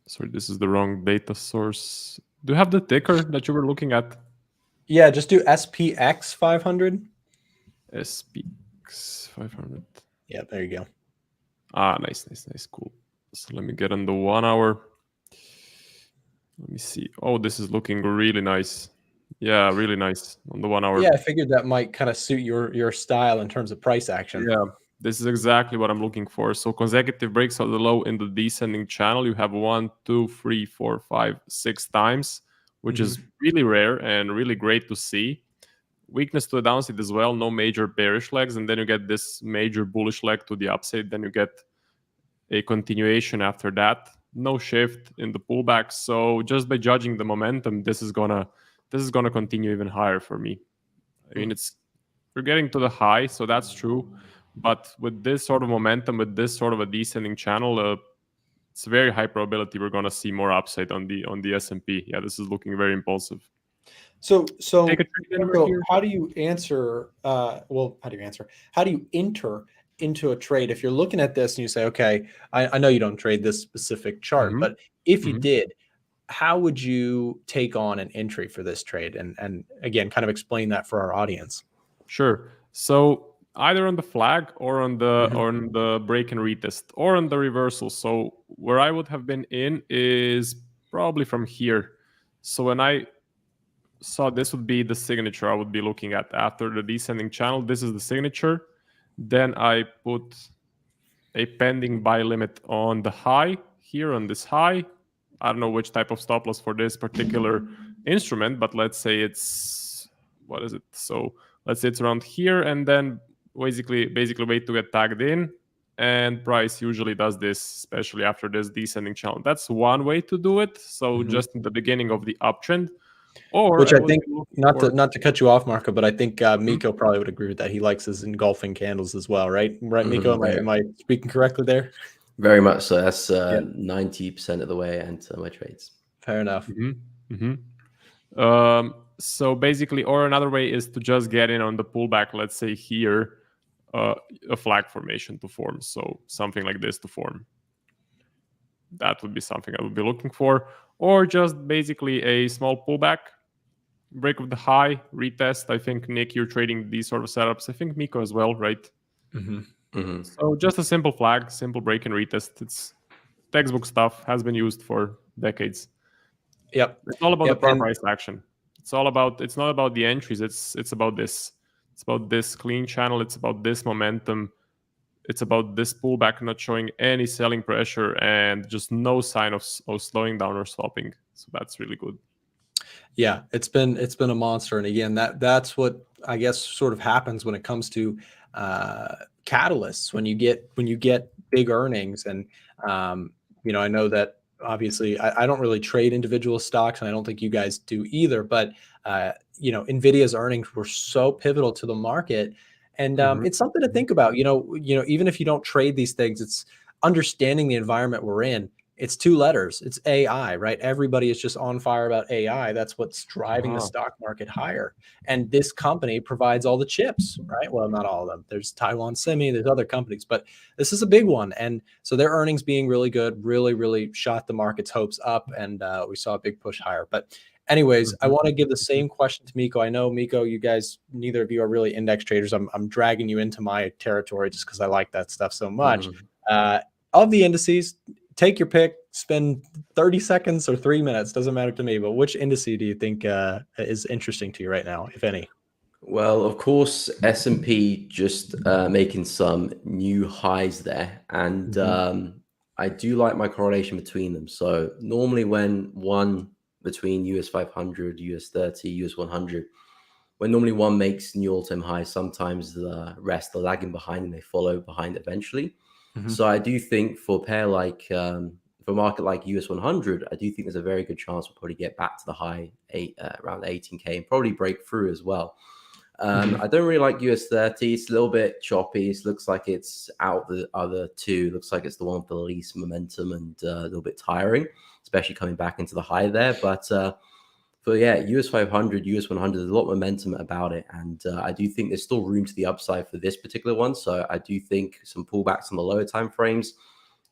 Sorry, this is the wrong data source. Do you have the ticker that you were looking at? Yeah, just do SPX 500. SPX 500. Yeah, there you go. Ah, nice, cool. So let me get on the 1 hour. Let me see. Oh, this is looking really nice. Yeah, really nice on the 1 hour. Yeah, I figured that might kind of suit your style in terms of price action. Yeah, this is exactly what I'm looking for. So consecutive breaks of the low in the descending channel. You have 1, 2, 3, 4, 5, 6 times, which is really rare and really great to see. Weakness to the downside as well. No major bearish legs, and then you get this major bullish leg to the upside. Then you get a continuation after that. No shift in the pullback. So just by judging the momentum, this is gonna continue even higher for me. I mean, we're getting to the high, so that's true. But with this sort of momentum, with this sort of a descending channel, it's very high probability we're going to see more upside on the S&P. Yeah, this is looking very impulsive. So Take a trade anywhere Marco, here. how do you answer? How do you enter into a trade if you're looking at this and you say, okay, I know you don't trade this specific chart, Mhm. but if you Mhm. did, how would you take on an entry for this trade? And again, kind of explain that for our audience. Sure. So either on the flag or on the Mhm. on the break and retest or on the reversal. So where I would have been in is probably from here. So when I saw this would be the signature I would be looking at after the descending channel. This is the signature. Then I put a pending buy limit on the high here on this high. I don't know which type of stop loss for this particular instrument, but let's say it's, what is it? So let's say it's around here, and then basically wait to get tagged in. And price usually does this, especially after this descending channel. That's one way to do it. So Mhm. just in the beginning of the uptrend, or Which I would think, be looking not for- to cut you off, Marco, but I think Mhm. Miko probably would agree with that. He likes his engulfing candles as well, right? Right, Miko? Mhm. Am I speaking correctly there? Very much so. That's Yeah. 90% of the way I enter my trades. Fair enough. So basically, or another way is to just get in on the pullback. Let's say here, a flag formation to form. So something like this to form. That would be something I would be looking for, or just basically a small pullback, break of the high, retest. I think Nick, you're trading these sort of setups. I think Miko as well, right? So just a simple flag, simple break and retest. It's textbook stuff, has been used for decades. Yep. It's all about Yep, the par and- price action. It's not about the entries. It's about this. It's about this clean channel. It's about this momentum. It's about this pullback not showing any selling pressure and just no sign of slowing down or stopping. So that's really good. Yeah, it's been a monster, and again, that's what I guess sort of happens when it comes to catalysts. When you get big earnings, and I know that obviously I don't really trade individual stocks, and I don't think you guys do either. But Nvidia's earnings were so pivotal to the market, and it's something to think about. Even if you don't trade these things, it's understanding the environment we're in. It's two letters. It's AI, right? Everybody is just on fire about AI. That's what's driving the stock market higher. And this company provides all the chips, right? Well, not all of them. There's Taiwan Semi, there's other companies, but this is a big one. And so their earnings being really good, really, really shot the market's hopes up. And we saw a big push higher. But anyways, I want to give the same question to Miko. I know, Miko, you guys, neither of you are really index traders. I'm dragging you into my territory just because I like that stuff so much. Of the indices, take your pick, spend 30 seconds or 3 minutes, doesn't matter to me, but which indice do you think is interesting to you right now, if any? Well, of course, S&P just making some new highs there. And I do like my correlation between them. So normally when one between US 500, US 30, US 100, when normally one makes new all-time highs, sometimes the rest are lagging behind and they follow behind eventually. So I do think for a pair like for a market like US 100, I do think there's a very good chance we'll probably get back to the high around 18K and probably break through as well. I don't really like US 30. It's a little bit choppy. It looks like it's out the other two. Looks like it's the one with the least momentum and a little bit tiring, especially coming back into the high there. But yeah, US 500, US 100, there's a lot of momentum about it. And I do think there's still room to the upside for this particular one. So I do think some pullbacks on the lower time frames.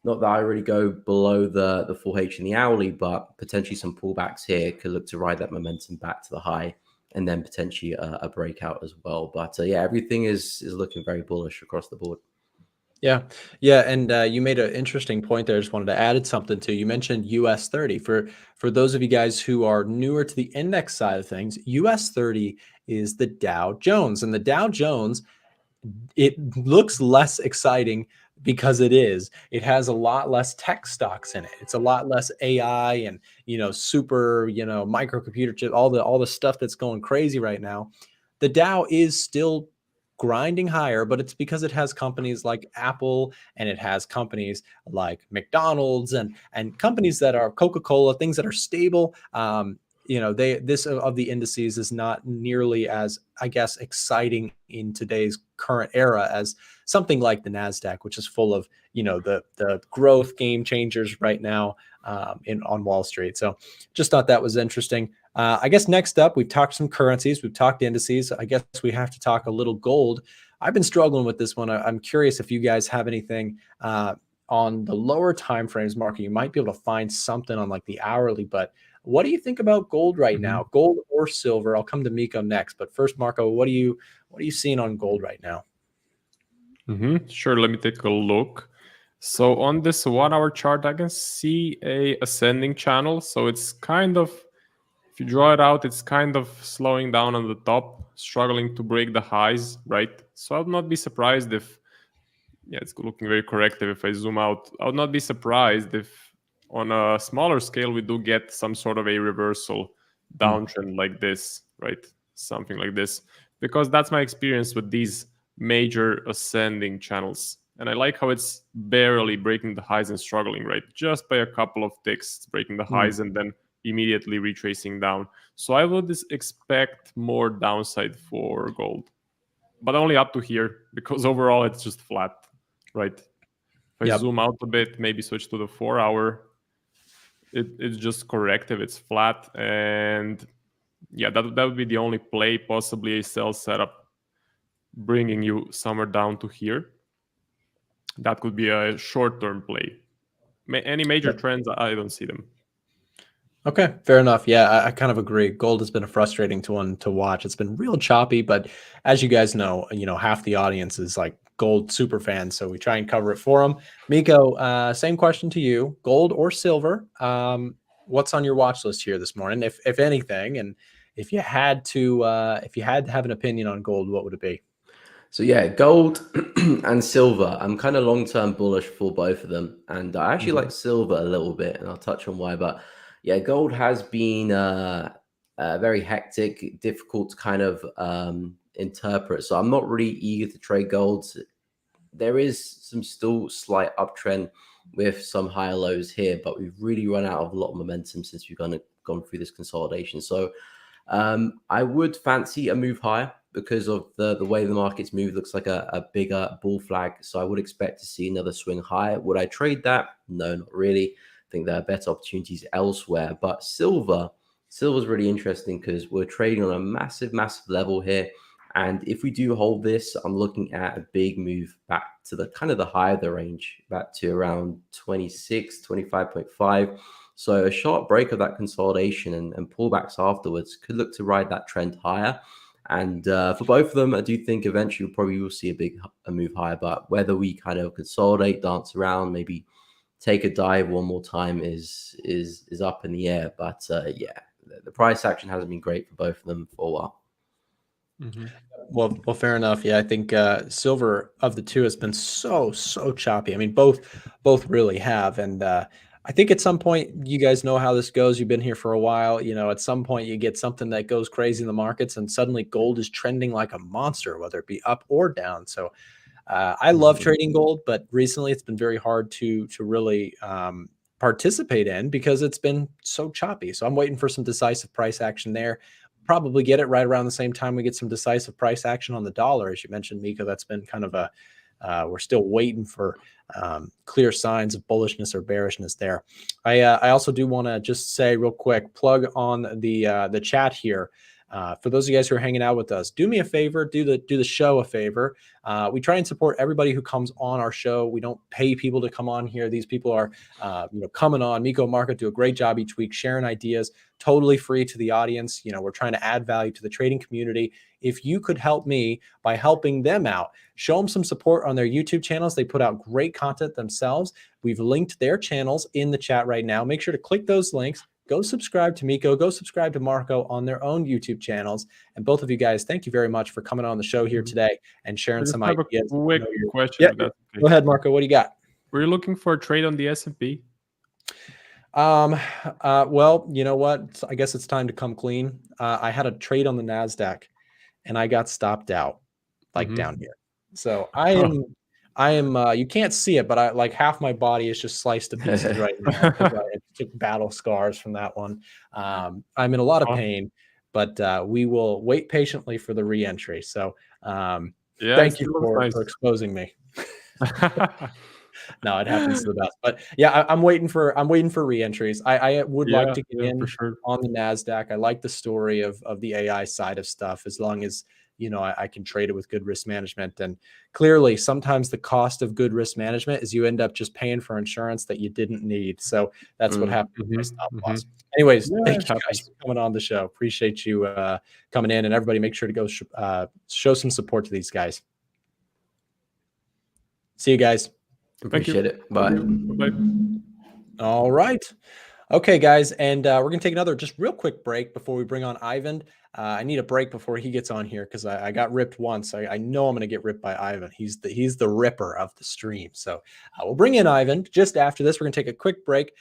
Not that I really go below the 4H in the hourly, but potentially some pullbacks here could look to ride that momentum back to the high and then potentially a breakout as well. But yeah, everything is looking very bullish across the board. Yeah. And you made an interesting point there. I just wanted to add something to. You mentioned US 30. For those of you guys who are newer to the index side of things, US 30 is the Dow Jones. And the Dow Jones, it looks less exciting because it has a lot less tech stocks in it. It's a lot less AI and, super, microcomputer chip, all the stuff that's going crazy right now. The Dow is still grinding higher, but it's because it has companies like Apple and it has companies like McDonald's and companies that are Coca-Cola, things that are stable. this of the indices is not nearly as, I guess, exciting in today's current era as something like the NASDAQ, which is full of, the growth game changers right now on Wall Street. So just thought that was interesting. I guess next up, we've talked some currencies, we've talked indices. I guess we have to talk a little gold. I've been struggling with this one. I'm curious if you guys have anything on the lower time frames market. You might be able to find something on like the hourly, but what do you think about gold right now? Gold or silver? I'll come to Miko next, but first, Marco, what are you seeing on gold right now? Sure, let me take a look. So on this 1 hour chart, I can see a ascending channel. So it's kind of, if you draw it out, it's kind of slowing down on the top, struggling to break the highs, right? So I would not be surprised if, it's looking very corrective. If I zoom out, I would not be surprised if on a smaller scale, we do get some sort of a reversal downtrend like this, right? Something like this, because that's my experience with these major ascending channels. And I like how it's barely breaking the highs and struggling, right? Just by a couple of ticks, it's breaking the highs and then immediately retracing down. So I would expect more downside for gold, but only up to here, because overall it's just flat, right? If I zoom out a bit, maybe switch to the 4 hour, it's just corrective, it's flat. And that would be the only play, possibly a sell setup bringing you somewhere down to here. That could be a short-term play. Any major trends, I don't see them. Okay, fair enough. Yeah, I kind of agree. Gold has been a frustrating one to watch. It's been real choppy, but as you guys know, half the audience is like gold super fans, so we try and cover it for them. Miko, same question to you: gold or silver? What's on your watch list here this morning, if anything? And if you had to have an opinion on gold, what would it be? So gold and silver. I'm kind of long-term bullish for both of them, and I actually like silver a little bit, and I'll touch on why. But gold has been very hectic, difficult to kind of interpret. So I'm not really eager to trade gold. There is some still slight uptrend with some higher lows here, but we've really run out of a lot of momentum since we've gone through this consolidation. So I would fancy a move higher because of the way the market's moved. Looks like a bigger bull flag. So I would expect to see another swing higher. Would I trade that? No, not really. I think there are better opportunities elsewhere. But silver's really interesting because we're trading on a massive level here. And if we do hold this, I'm looking at a big move back to the kind of the high of the range, back to around 26, 25.5. So a sharp break of that consolidation and pullbacks afterwards could look to ride that trend higher. And for both of them, I do think eventually we probably will see a move higher. But whether we kind of consolidate, dance around, maybe take a dive one more time is up in the air. But the price action hasn't been great for both of them for a while. Well, fair enough. Yeah, I think silver of the two has been so choppy. I mean, both really have. And I think at some point, you guys know how this goes. You've been here for a while. At some point you get something that goes crazy in the markets and suddenly gold is trending like a monster, whether it be up or down. So I love trading gold, but recently it's been very hard to really participate in because it's been so choppy. So I'm waiting for some decisive price action there. Probably get it right around the same time we get some decisive price action on the dollar. As you mentioned, Miko, that's been kind of we're still waiting for clear signs of bullishness or bearishness there. I also do want to just say real quick, plug on the chat here. For those of you guys who are hanging out with us, do me a favor, do the show a favor. We try and support everybody who comes on our show. We don't pay people to come on here. These people are coming on. Miko, Marco do a great job each week sharing ideas, totally free to the audience. We're trying to add value to the trading community. If you could help me by helping them out, show them some support on their YouTube channels. They put out great content themselves. We've linked their channels in the chat right now. Make sure to click those links. Go subscribe to Miko, go subscribe to Marco on their own YouTube channels. And both of you guys, thank you very much for coming on the show here today and sharing some ideas. A quick question. Yeah. Go ahead, Marco. What do you got? Were you looking for a trade on the S&P? Well, you know what? I guess it's time to come clean. I had a trade on the NASDAQ and I got stopped out down here. So I am I am. You can't see it, but I like half my body is just sliced to pieces right now because I took battle scars from that one. I'm in a lot of pain, but we will wait patiently for the re-entry. So Yeah, it thank you still looks for nice. exposing me. No, it happens to the best. But yeah, I'm waiting for re-entries. I would like Yeah, to get yeah, in for sure. on the NASDAQ. I like the story of the AI side of stuff, as long as I can trade it with good risk management. And clearly, sometimes the cost of good risk management is you end up just paying for insurance that you didn't need. So that's what happened with my stop loss. Anyways, Yeah, thank it you guys happens. for coming on the show. Appreciate you coming in, and everybody make sure to go show some support to these guys. See you guys. Appreciate it. Bye. Bye. All right. Okay, guys, and we're going to take another just real quick break before we bring on Ivan. I need a break before he gets on here because I got ripped once. I know I'm going to get ripped by Ivan. He's the ripper of the stream. So we'll bring in Ivan just after this. We're going to take a quick break.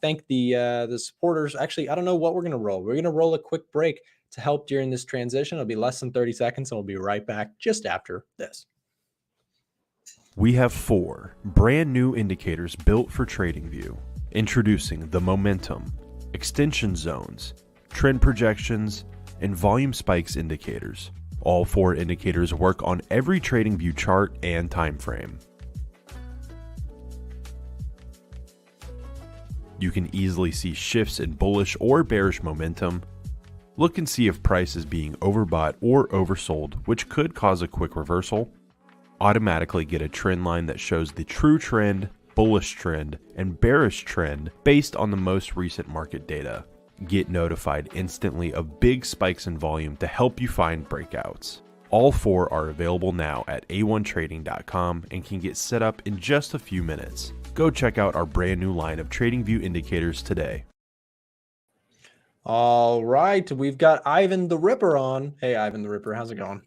Thank the supporters. Actually, I don't know what we're going to roll. We're going to roll a quick break to help during this transition. It'll be less than 30 seconds, and we'll be right back just after this. We have 4 brand new indicators built for TradingView. Introducing the momentum, extension zones, trend projections, and volume spikes indicators. All 4 indicators work on every TradingView chart and time frame. You can easily see shifts in bullish or bearish momentum. Look and see if price is being overbought or oversold, which could cause a quick reversal. Automatically get a trend line that shows the true trend, bullish trend, and bearish trend based on the most recent market data. Get notified instantly of big spikes in volume to help you find breakouts. All 4 are available now at a1trading.com and can get set up in just a few minutes. Go check out our brand new line of TradingView indicators today. All right, we've got Ivan the Ripper on. Hey, Ivan the Ripper, how's it going?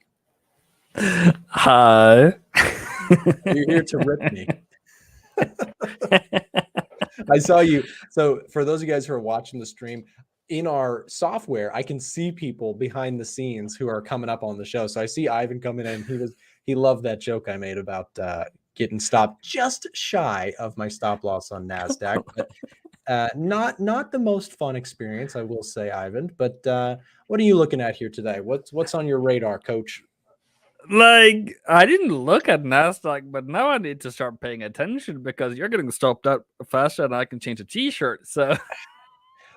Hi. You're here to rip me. I saw you. So for those of you guys who are watching the stream, in our software, I can see people behind the scenes who are coming up on the show. So I see Ivan coming in. He loved that joke I made about getting stopped just shy of my stop loss on NASDAQ. But not the most fun experience, I will say, Ivan. But what are you looking at here today? What's on your radar, Coach? Like, I didn't look at NASDAQ, but now I need to start paying attention because you're getting stopped up faster than I can change a t-shirt. So,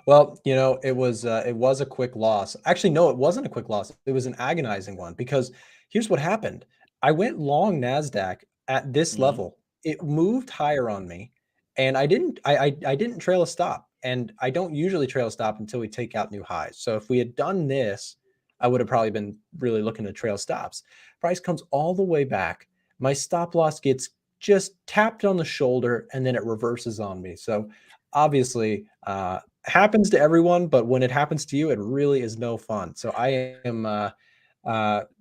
well, it was a quick loss. Actually, no, it wasn't a quick loss. It was an agonizing one because here's what happened. I went long NASDAQ at this level. It moved higher on me, and I didn't trail a stop. And I don't usually trail a stop until we take out new highs. So if we had done this, I would have probably been really looking to trail stops. Price comes all the way back. My stop loss gets just tapped on the shoulder, and then it reverses on me. So obviously, happens to everyone, but when it happens to you, it really is no fun. So I am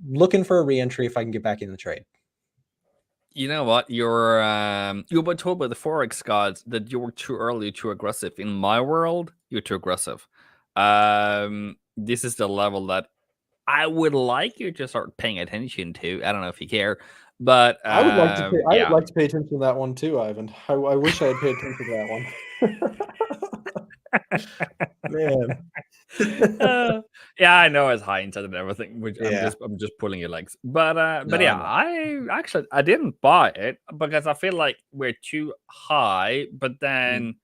looking for a re-entry if I can get back in the trade. you know what? You were told by the Forex gods that you were too early, too aggressive. In my world, you're too aggressive. This is the level that I would like you to start paying attention to. I don't know if you care, but I would like to pay. I yeah. would like to pay attention to that one too, Ivan. I wish I had paid attention to that one. Man. Yeah, I know it's high intent and everything, which Yeah. I'm just pulling your legs. But No, yeah, no. I didn't buy it because I feel like we're too high, but then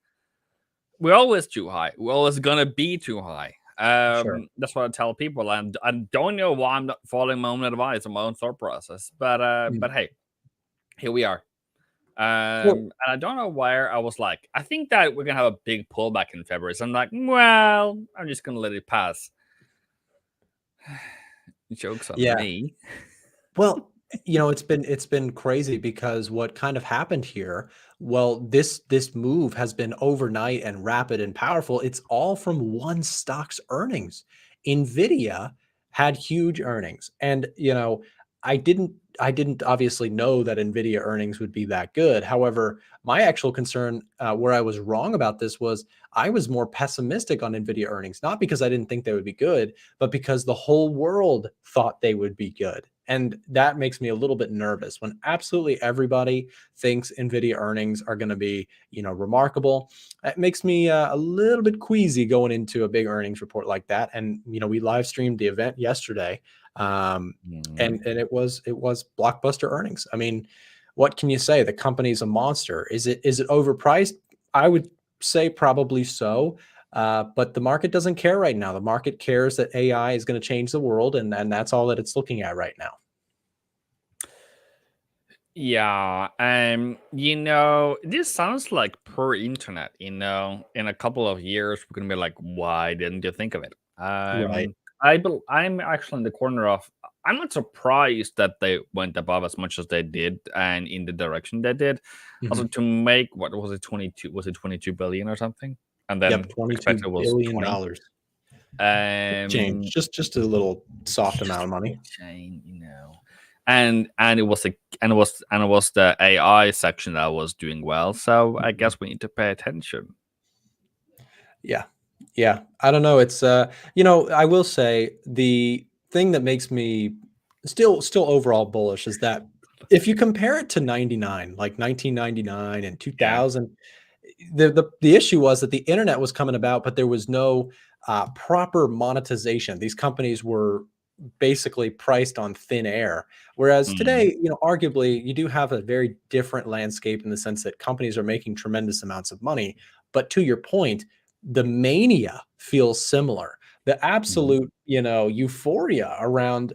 we're always too high. We're always gonna be too high. Sure. That's what I tell people, and I don't know why I'm not following my own advice or my own thought process. But hey, here we are. And I don't know where I was like, I think that we're gonna have a big pullback in February. So I'm like, well, I'm just gonna let it pass. Jokes on me. Well, it's been crazy because what kind of happened here, well, this move has been overnight and rapid and powerful. It's all from one stock's earnings. Nvidia had huge earnings, and I didn't obviously know that Nvidia earnings would be that good. However, my actual concern, where I was wrong about this, was I was more pessimistic on Nvidia earnings, not because I didn't think they would be good, but because the whole world thought they would be good. And that makes me a little bit nervous when absolutely everybody thinks NVIDIA earnings are going to be, remarkable. It makes me a little bit queasy going into a big earnings report like that. And, we live streamed the event yesterday. And it was blockbuster earnings. I mean, what can you say? The company's a monster. Is it overpriced? I would say probably so. But the market doesn't care right now. The market cares that AI is going to change the world, and that's all that it's looking at right now. Yeah, this sounds like per internet. In a couple of years, we're gonna be like, why didn't you think of it? Right. I'm actually in the corner of. I'm not surprised that they went above as much as they did and in the direction they did. Also, to make what was it, 22? Was it 22 billion or something? And then Yep, $22 expected was billion. 20. Change, just a little soft amount of money. Chain, and it was the AI section that was doing well. So I guess we need to pay attention. Yeah. I don't know. It's I will say the thing that makes me still overall bullish is that if you compare it to 99, like 1999 and 2000, the issue was that the internet was coming about, but there was no proper monetization. These companies were basically priced on thin air. Whereas today, arguably you do have a very different landscape in the sense that companies are making tremendous amounts of money. But to your point, the mania feels similar. The absolute, euphoria around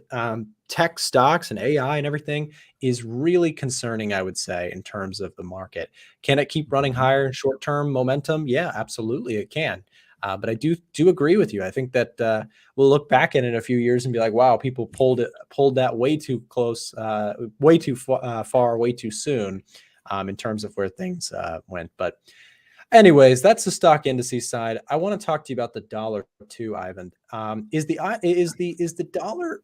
tech stocks and AI and everything is really concerning, I would say, in terms of the market. Can it keep running higher in short-term momentum? Yeah, absolutely it can. But I do agree with you. I think that we'll look back at it in a few years and be like, wow, people pulled that way too close, way too far, way too soon in terms of where things went. But anyways, that's the stock indices side. I want to talk to you about the dollar too, Ivan. Is the dollar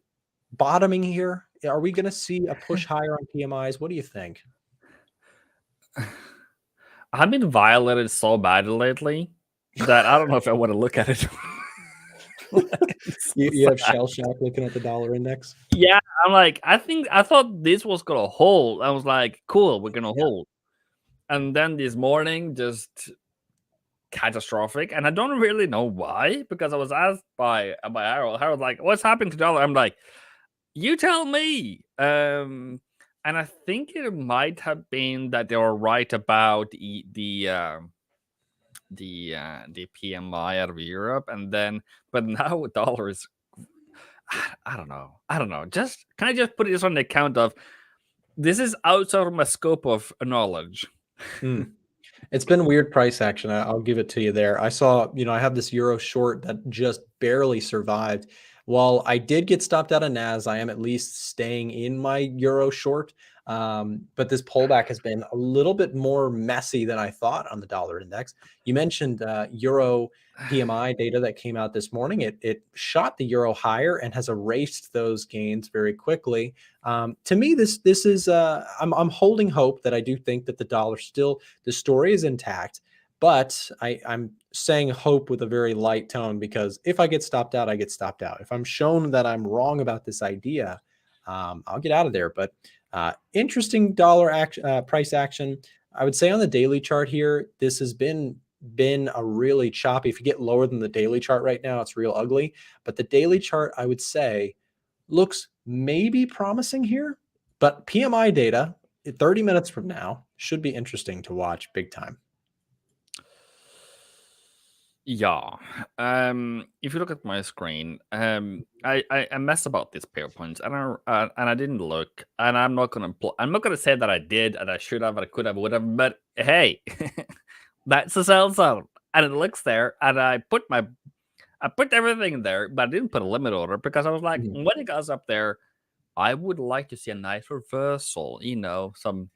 bottoming here? Are we going to see a push higher on PMIs? What do you think? I've been violated so badly lately that I don't know if I want to look at it. you have shell shock looking at the dollar index? Yeah, I thought this was gonna hold. I was like, cool, we're gonna hold. And then this morning, just catastrophic. And I don't really know why, because I was asked by Harold. Harold like, what's happening to dollar? I'm like, you tell me. And I think it might have been that they were right about the PMI out of Europe, but now dollar is. I don't know. Just can I just put this on the account of this is outside of my scope of knowledge. It's been weird price action. I'll give it to you there. I saw, I have this euro short that just barely survived. While I did get stopped out of NAS, I am at least staying in my euro short. But this pullback has been a little bit more messy than I thought on the dollar index. You mentioned euro PMI data that came out this morning. It shot the euro higher and has erased those gains very quickly. To me, this is I'm holding hope that I do think that the dollar still, the story is intact. But I'm saying hope with a very light tone, because if I get stopped out, I get stopped out. If I'm shown that I'm wrong about this idea, I'll get out of there. But interesting dollar price action. I would say on the daily chart here, this has been a really choppy. If you get lower than the daily chart right now, it's real ugly. But the daily chart, I would say, looks maybe promising here. But PMI data 30 minutes from now should be interesting to watch big time. Yeah. If you look at my screen, I messed about these PowerPoints, and I didn't look, and I'm not gonna say that I did and I should have, I could have, whatever. But hey, that's a sell zone, and it looks there, and I put everything there, but I didn't put a limit order because I was like, when it goes up there, I would like to see a nice reversal, some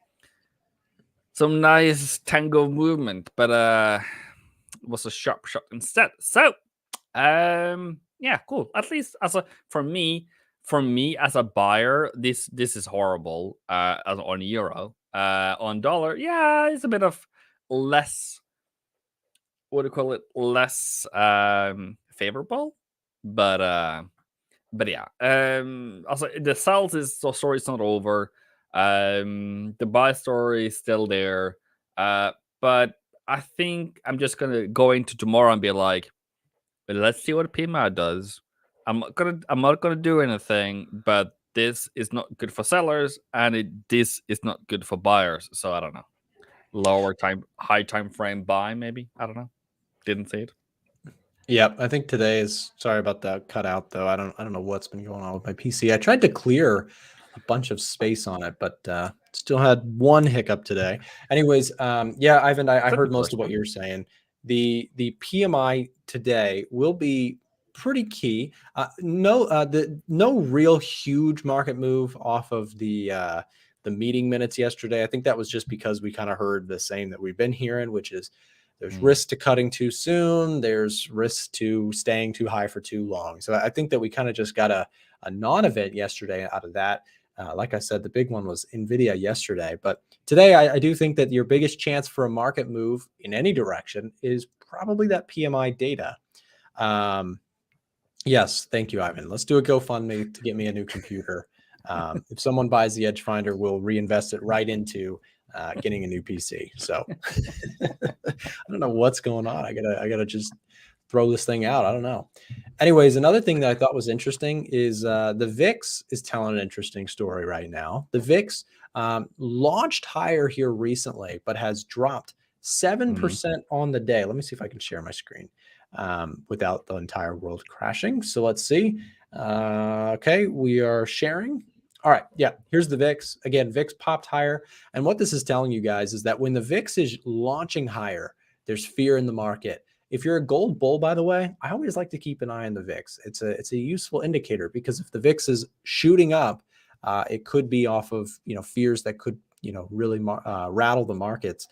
nice tango movement, but was a sharp shot instead. So yeah, cool. At least for me as a buyer, this is horrible on euro. On dollar, yeah, it's a bit of less, what do you call it, less favorable, but yeah, also the sales story is not over. The buy story is still there. But I think I'm just gonna go into tomorrow and be like, let's see what PMI does. I'm not gonna do anything, but this is not good for sellers, and this is not good for buyers. So I don't know. High time frame buy, maybe. I don't know. Didn't see it. Yep, I think today is, sorry about that cutout though. I don't know what's been going on with my PC. I tried to clear a bunch of space on it, but still had one hiccup today. Anyways, yeah, Ivan, I heard most of what you're saying. The PMI today will be pretty key. No real huge market move off of the meeting minutes yesterday. I think that was just because we kind of heard the same that we've been hearing, which is there's risk to cutting too soon. There's risk to staying too high for too long. So I think that we kind of just got a non-event yesterday out of that. Like I said, the big one was NVIDIA yesterday. But today, I do think that your biggest chance for a market move in any direction is probably that PMI data. Yes, thank you, Ivan. Let's do a GoFundMe to get me a new computer. If someone buys the Edge Finder, we'll reinvest it right into getting a new PC. So I don't know what's going on. I gotta just throw this thing out. I don't know. Anyways, another thing that I thought was interesting is the VIX is telling an interesting story right now. The VIX launched higher here recently, but has dropped 7% on the day. Let me see if I can share my screen without the entire world crashing. So let's see. Okay, we are sharing. All right, yeah, here's the VIX. Again, VIX popped higher. And what this is telling you guys is that when the VIX is launching higher, there's fear in the market. If you're a gold bull, by the way, I always like to keep an eye on the VIX. It's a useful indicator because if the VIX is shooting up, it could be off of fears that could really rattle the markets.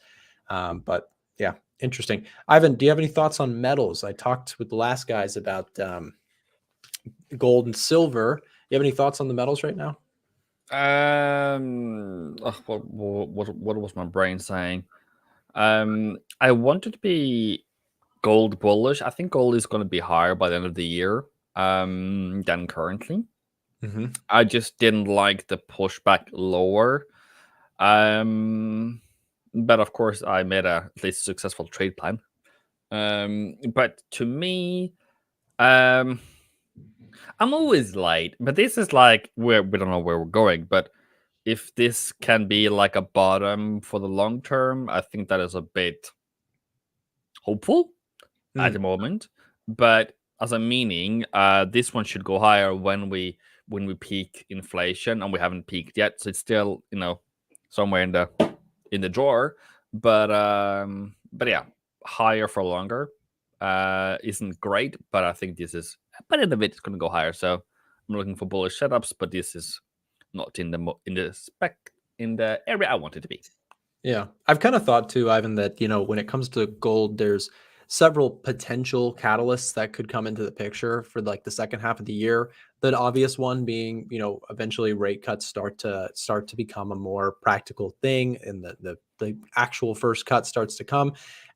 But yeah, interesting. Ivan, do you have any thoughts on metals? I talked with the last guys about gold and silver. You have any thoughts on the metals right now? What was my brain saying? I wanted to be gold bullish. I think gold is going to be higher by the end of the year than currently. I just didn't like the pushback lower. But of course, I made at least successful trade plan. But to me, I'm always late, but this is like we don't know where we're going. But if this can be like a bottom for the long term, I think that is a bit hopeful at the moment. But as a meaning, this one should go higher when we peak inflation, and we haven't peaked yet, so it's still somewhere in the drawer. But yeah, higher for longer isn't great, but I think this is. But in a bit, it's going to go higher. So I'm looking for bullish setups, but this is not in the area I want it to be. Yeah, I've kind of thought too, Ivan, that when it comes to gold, there's several potential catalysts that could come into the picture for like the second half of the year. The obvious one being, eventually rate cuts start to become a more practical thing, and the actual first cut starts to come.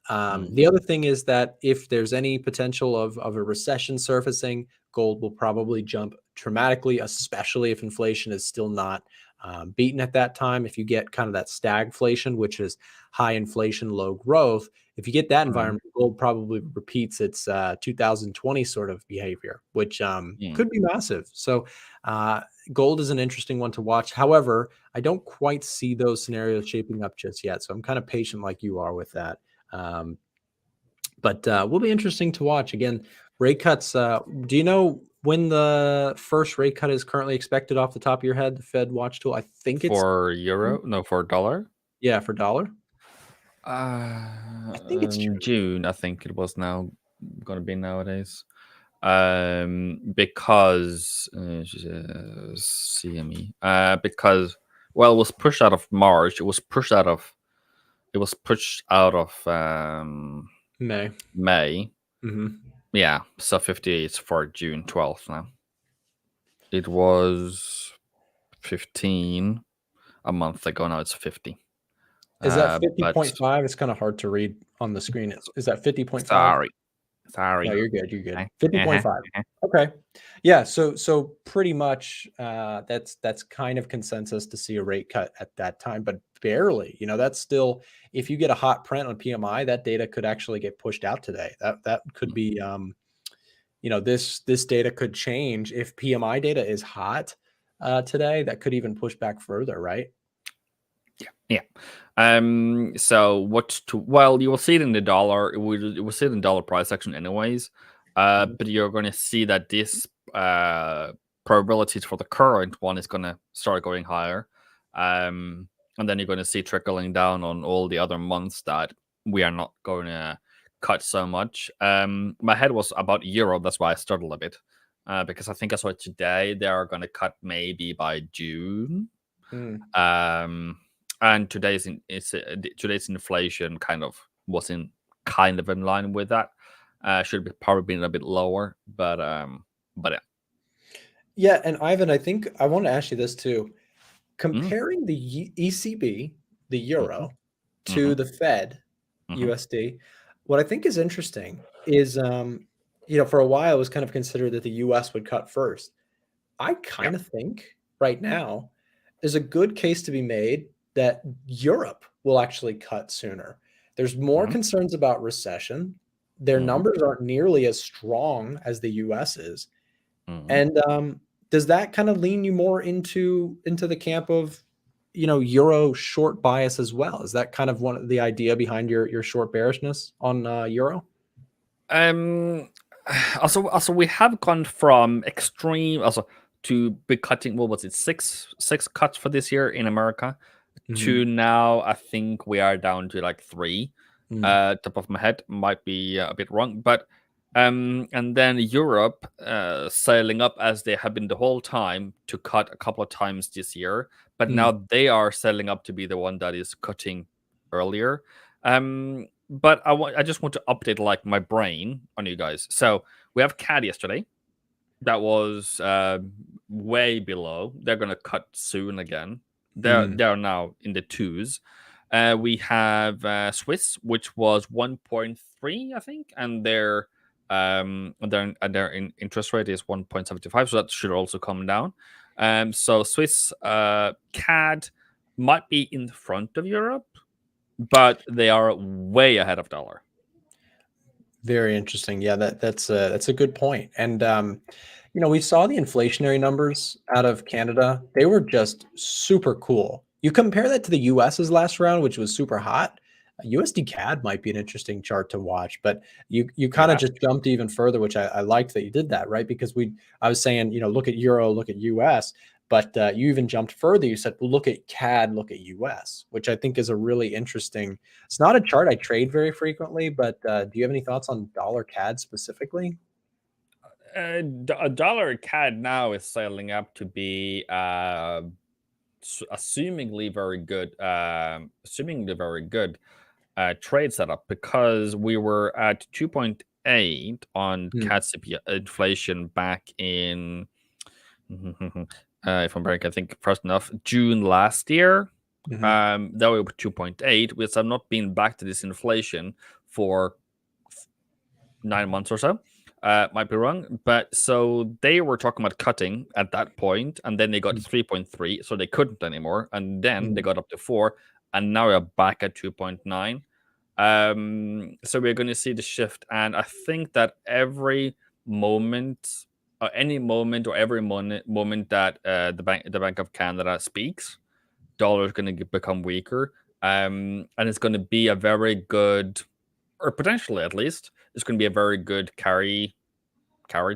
The other thing is that if there's any potential of a recession surfacing, gold will probably jump dramatically, especially if inflation is still not beaten at that time. If you get kind of that stagflation, which is high inflation, low growth, if you get that environment, gold probably repeats its 2020 sort of behavior, which could be massive. So gold is an interesting one to watch. However, I don't quite see those scenarios shaping up just yet. So I'm kind of patient like you are with that. But will be interesting to watch. Again, rate cuts. Do you know when the first rate cut is currently expected off the top of your head? The Fed Watch Tool. I think it's for euro. No, for dollar. Yeah, for dollar. I think it's June. I think it was now going to be nowadays. Because CME. Because it was pushed out of March. It was pushed out of May. Yeah, so 50 is for June 12th now. It was 15 a month ago. Now it's 50. Is that 50.5? It's kind of hard to read on the screen. Is that 50.5? Sorry. Sorry. No, you're good. You're good. Okay. 50.5. Okay. Yeah. So pretty much that's kind of consensus to see a rate cut at that time, but barely. That's still, if you get a hot print on PMI, that data could actually get pushed out today. That could be this data could change if PMI data is hot today. That could even push back further, right? Yeah. So well, you will see it in the dollar. You will see it in the dollar price section anyways. But you're going to see that this probabilities for the current one is going to start going higher. And then you're going to see trickling down on all the other months that we are not going to cut so much. My head was about euro. That's why I startled a bit. Because I think I saw it today. They are going to cut maybe by June. And today's inflation kind of was in line with that. Should be probably been a bit lower, but yeah. Yeah, and Ivan, I think I want to ask you this too. Comparing the ECB, the euro, to the Fed, USD, what I think is interesting is, for a while it was kind of considered that the US would cut first. I kind of think right now there's a good case to be made that Europe will actually cut sooner. There's more concerns about recession. Their numbers aren't nearly as strong as the US is. And does that kind of lean you more into the camp of, euro short bias as well? Is that kind of one of the idea behind your short bearishness on euro? Also we have gone from extreme to be cutting, what was it, six cuts for this year in America to now I think we are down to like 3. Top of my head, might be a bit wrong, but and then Europe sailing up as they have been the whole time to cut a couple of times this year, but now they are sailing up to be the one that is cutting earlier. But I just want to update like my brain on you guys. So we have CAD yesterday. That was way below. They're gonna cut soon again. They're now in the 2s. We have Swiss, which was 1.3, I think, and their interest rate is 1.75, so that should also come down. So Swiss CAD might be in front of Europe, but they are way ahead of dollar. Very interesting. Yeah, that's a good point. And we saw the inflationary numbers out of Canada. They were just super cool. You compare that to the US's last round, which was super hot. USD CAD might be an interesting chart to watch, but you kind of just jumped even further, which I liked that you did that, right? Because I was saying, look at euro, look at US, but you even jumped further. You said, well, look at CAD, look at US, which I think is a really interesting. It's not a chart I trade very frequently, but do you have any thoughts on dollar CAD specifically? A dollar CAD now is sailing up to be assumingly very good trade setup, because we were at 2.8 on CAD CPI inflation back in if I'm correct, I think first enough June last year. That we were 2.8, which have not been back to this inflation for 9 months or so. Might be wrong, but so they were talking about cutting at that point, and then they got 3.3, so they couldn't anymore, and then they got up to 4, and now we're back at 2.9. So we're going to see the shift, and I think that every moment, or any moment, or every moment that the Bank of Canada speaks, dollar is going to become weaker, and it's going to be a very good, or potentially at least, it's going to be a very good carry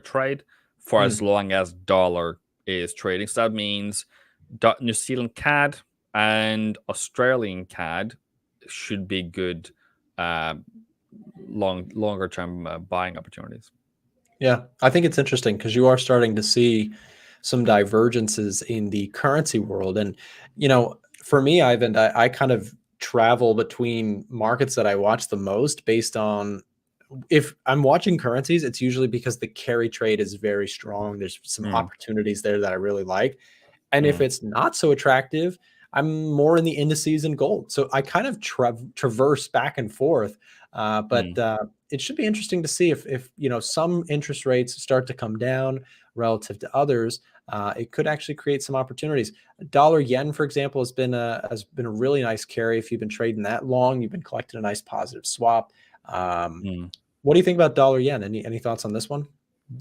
trade for as long as dollar is trading. So that means New Zealand CAD and Australian CAD should be good longer term buying opportunities. Yeah, I think it's interesting because you are starting to see some divergences in the currency world. And, for me, Ivan, I kind of travel between markets that I watch the most based on, if I'm watching currencies, it's usually because the carry trade is very strong. There's some opportunities there that I really like. And if it's not so attractive, I'm more in the indices and gold. So I kind of traverse back and forth But it should be interesting to see if some interest rates start to come down relative to others. It could actually create some opportunities. Dollar yen, for example, has been a really nice carry. If you've been trading that long, you've been collecting a nice positive swap. What do you think about dollar yen? Any thoughts on this one?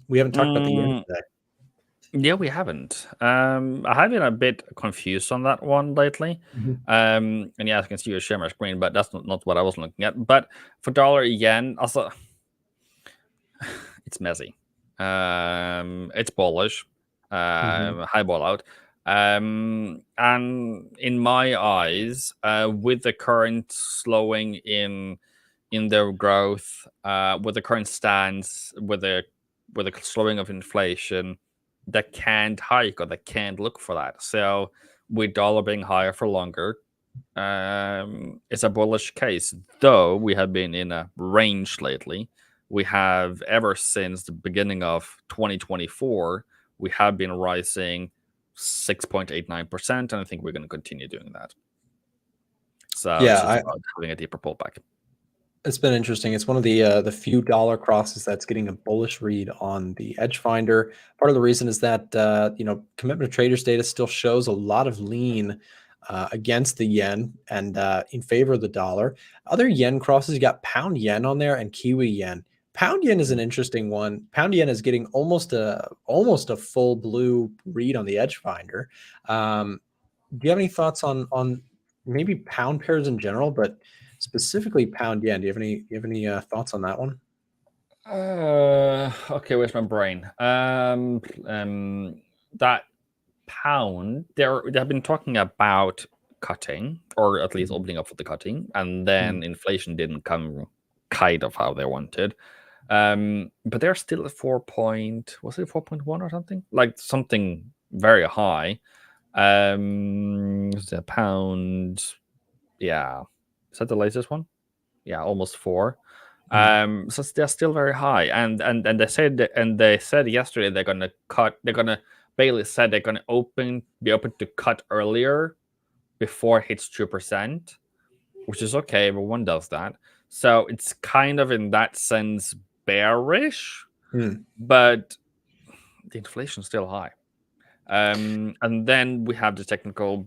We haven't talked about the yen today. Yeah, we haven't. I have been a bit confused on that one lately. And yeah, I can see you share my screen, but that's not what I was looking at. But for dollar yen, also, it's messy. It's bullish, high ball out. And in my eyes, with the current slowing in their growth, with the current stance, with the slowing of inflation, that can't hike or that can't look for that. So with dollar being higher for longer, it's a bullish case. Though we have been in a range lately, we have ever since the beginning of 2024, we have been rising 6.89%, and I think we're going to continue doing that. So Yeah, it's just about having a deeper pullback. It's been interesting. It's one of the few dollar crosses that's getting a bullish read on the edge finder. Part of the reason is that commitment of traders data still shows a lot of lean against the yen and in favor of the dollar. Other yen crosses, you got pound yen on there and Kiwi yen. Pound yen is an interesting one. Pound yen is getting almost a full blue read on the edge finder. Do you have any thoughts on maybe pound pairs in general, but specifically pound yen? Do you have any thoughts on that one? Okay, where's my brain? That pound, they've been talking about cutting, or at least opening up for the cutting, and then inflation didn't come kind of how they wanted. But they're still at 4.1 or something? Like something very high. The pound, yeah. Is that the latest one? Yeah, almost 4. So they're still very high, and they said yesterday they're gonna cut. Bailey said they're gonna be open to cut earlier before it hits 2%, which is okay. Everyone does that, so it's kind of in that sense bearish, but the inflation's still high. And then we have the technical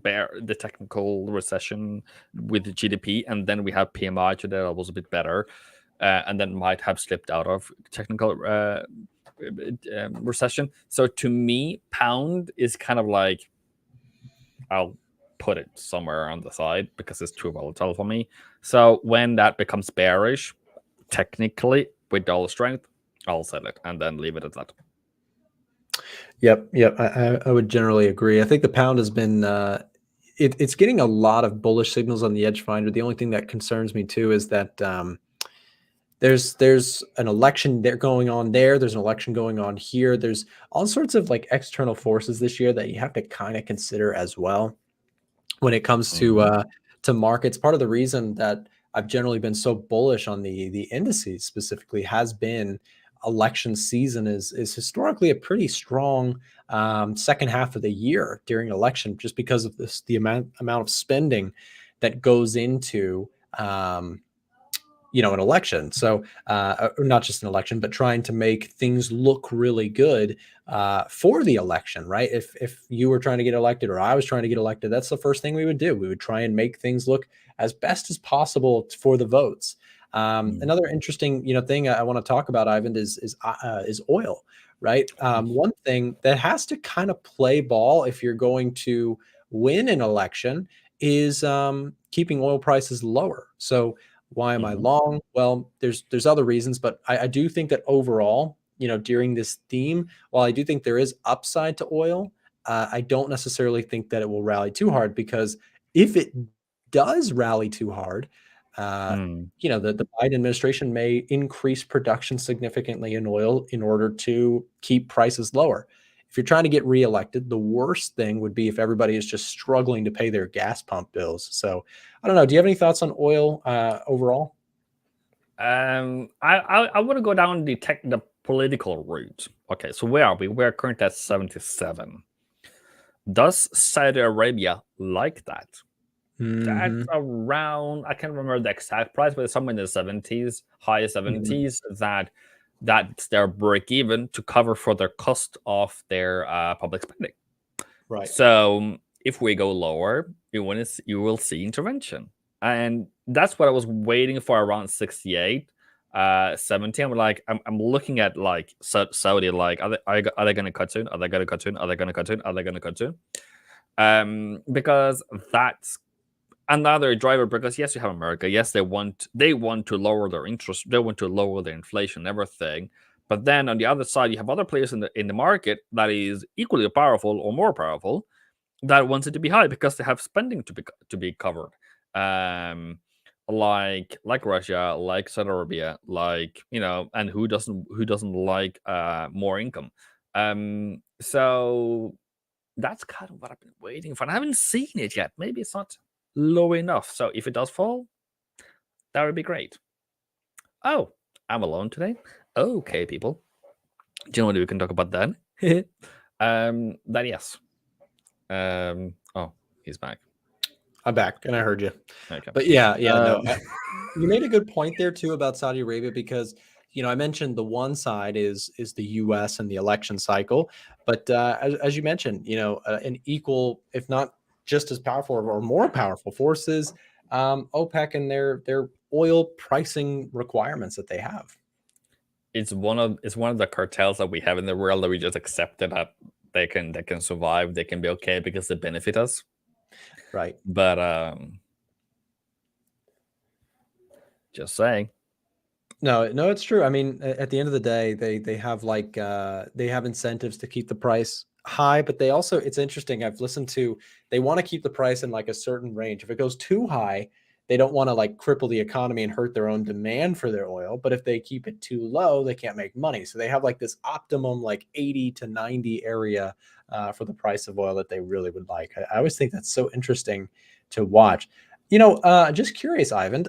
recession with the GDP, and then we have PMI today that was a bit better, and then might have slipped out of technical recession. So to me, pound is kind of like, I'll put it somewhere on the side because it's too volatile for me. So when that becomes bearish, technically with dollar strength, I'll sell it and then leave it at that. Yep. I would generally agree. I think the pound has been it's getting a lot of bullish signals on the edge finder. The only thing that concerns me too is that there's an election there going on there. There's an election going on here. There's all sorts of like external forces this year that you have to kind of consider as well when it comes to markets. Part of the reason that I've generally been so bullish on the indices specifically has been election season is historically a pretty strong second half of the year during election, just because of the amount of spending that goes into an election. So not just an election, but trying to make things look really good for the election, right? If you were trying to get elected or I was trying to get elected, that's the first thing we would do. We would try and make things look as best as possible for the votes. Another interesting, thing I want to talk about, Ivan, is oil, right? One thing that has to kind of play ball if you're going to win an election is keeping oil prices lower. So why am I long? Well, there's other reasons, but I do think that overall, during this theme, while I do think there is upside to oil, I don't necessarily think that it will rally too hard, because if it does rally too hard, the Biden administration may increase production significantly in oil in order to keep prices lower. If you're trying to get reelected, the worst thing would be if everybody is just struggling to pay their gas pump bills. So I don't know. Do you have any thoughts on oil overall? I want to go down the political route. Okay, so where are we? We're currently at 77. Does Saudi Arabia like that? That's around, I can't remember the exact price, but it's somewhere in the 70s, high 70s, that's their break even to cover for their cost of their public spending. Right. So if we go lower, you will see intervention. And that's what I was waiting for around 68, 70. I'm looking at like Saudi, like, are they going to cut soon? Are they going to cut soon? Are they going to cut soon? Are they going to cut soon? Because that's another driver, because yes, you have America. Yes, they want to lower their interest, they want to lower their inflation and everything. But then on the other side, you have other players in the market that is equally powerful or more powerful that wants it to be high because they have spending to be covered. Like Russia, like Saudi Arabia, like, and who doesn't like more income. So that's kind of what I've been waiting for. And I haven't seen it yet. Maybe it's not low enough. So if it does fall, that would be great. Oh, I'm alone today. Okay, people. Do you know what we can talk about then? That yes. Oh, he's back. I'm back, and I heard you. Okay. But yeah, no. You made a good point there too about Saudi Arabia, because I mentioned the one side is the U.S. and the election cycle, but as you mentioned, an equal, if not just as powerful or more powerful forces, OPEC and their oil pricing requirements that they have. It's one of the cartels that we have in the world that we just accepted that they can survive, they can be okay because they benefit us. Right. But just saying. No, it's true. I mean, at the end of the day, they have they have incentives to keep the price high, but they also, it's interesting, I've listened to, they want to keep the price in like a certain range. If it goes too high, they don't want to like cripple the economy and hurt their own demand for their oil. But if they keep it too low, they can't make money. So they have like this optimum like 80 to 90 area for the price of oil that they really would like. I always think that's so interesting to watch. Just curious, Ivan,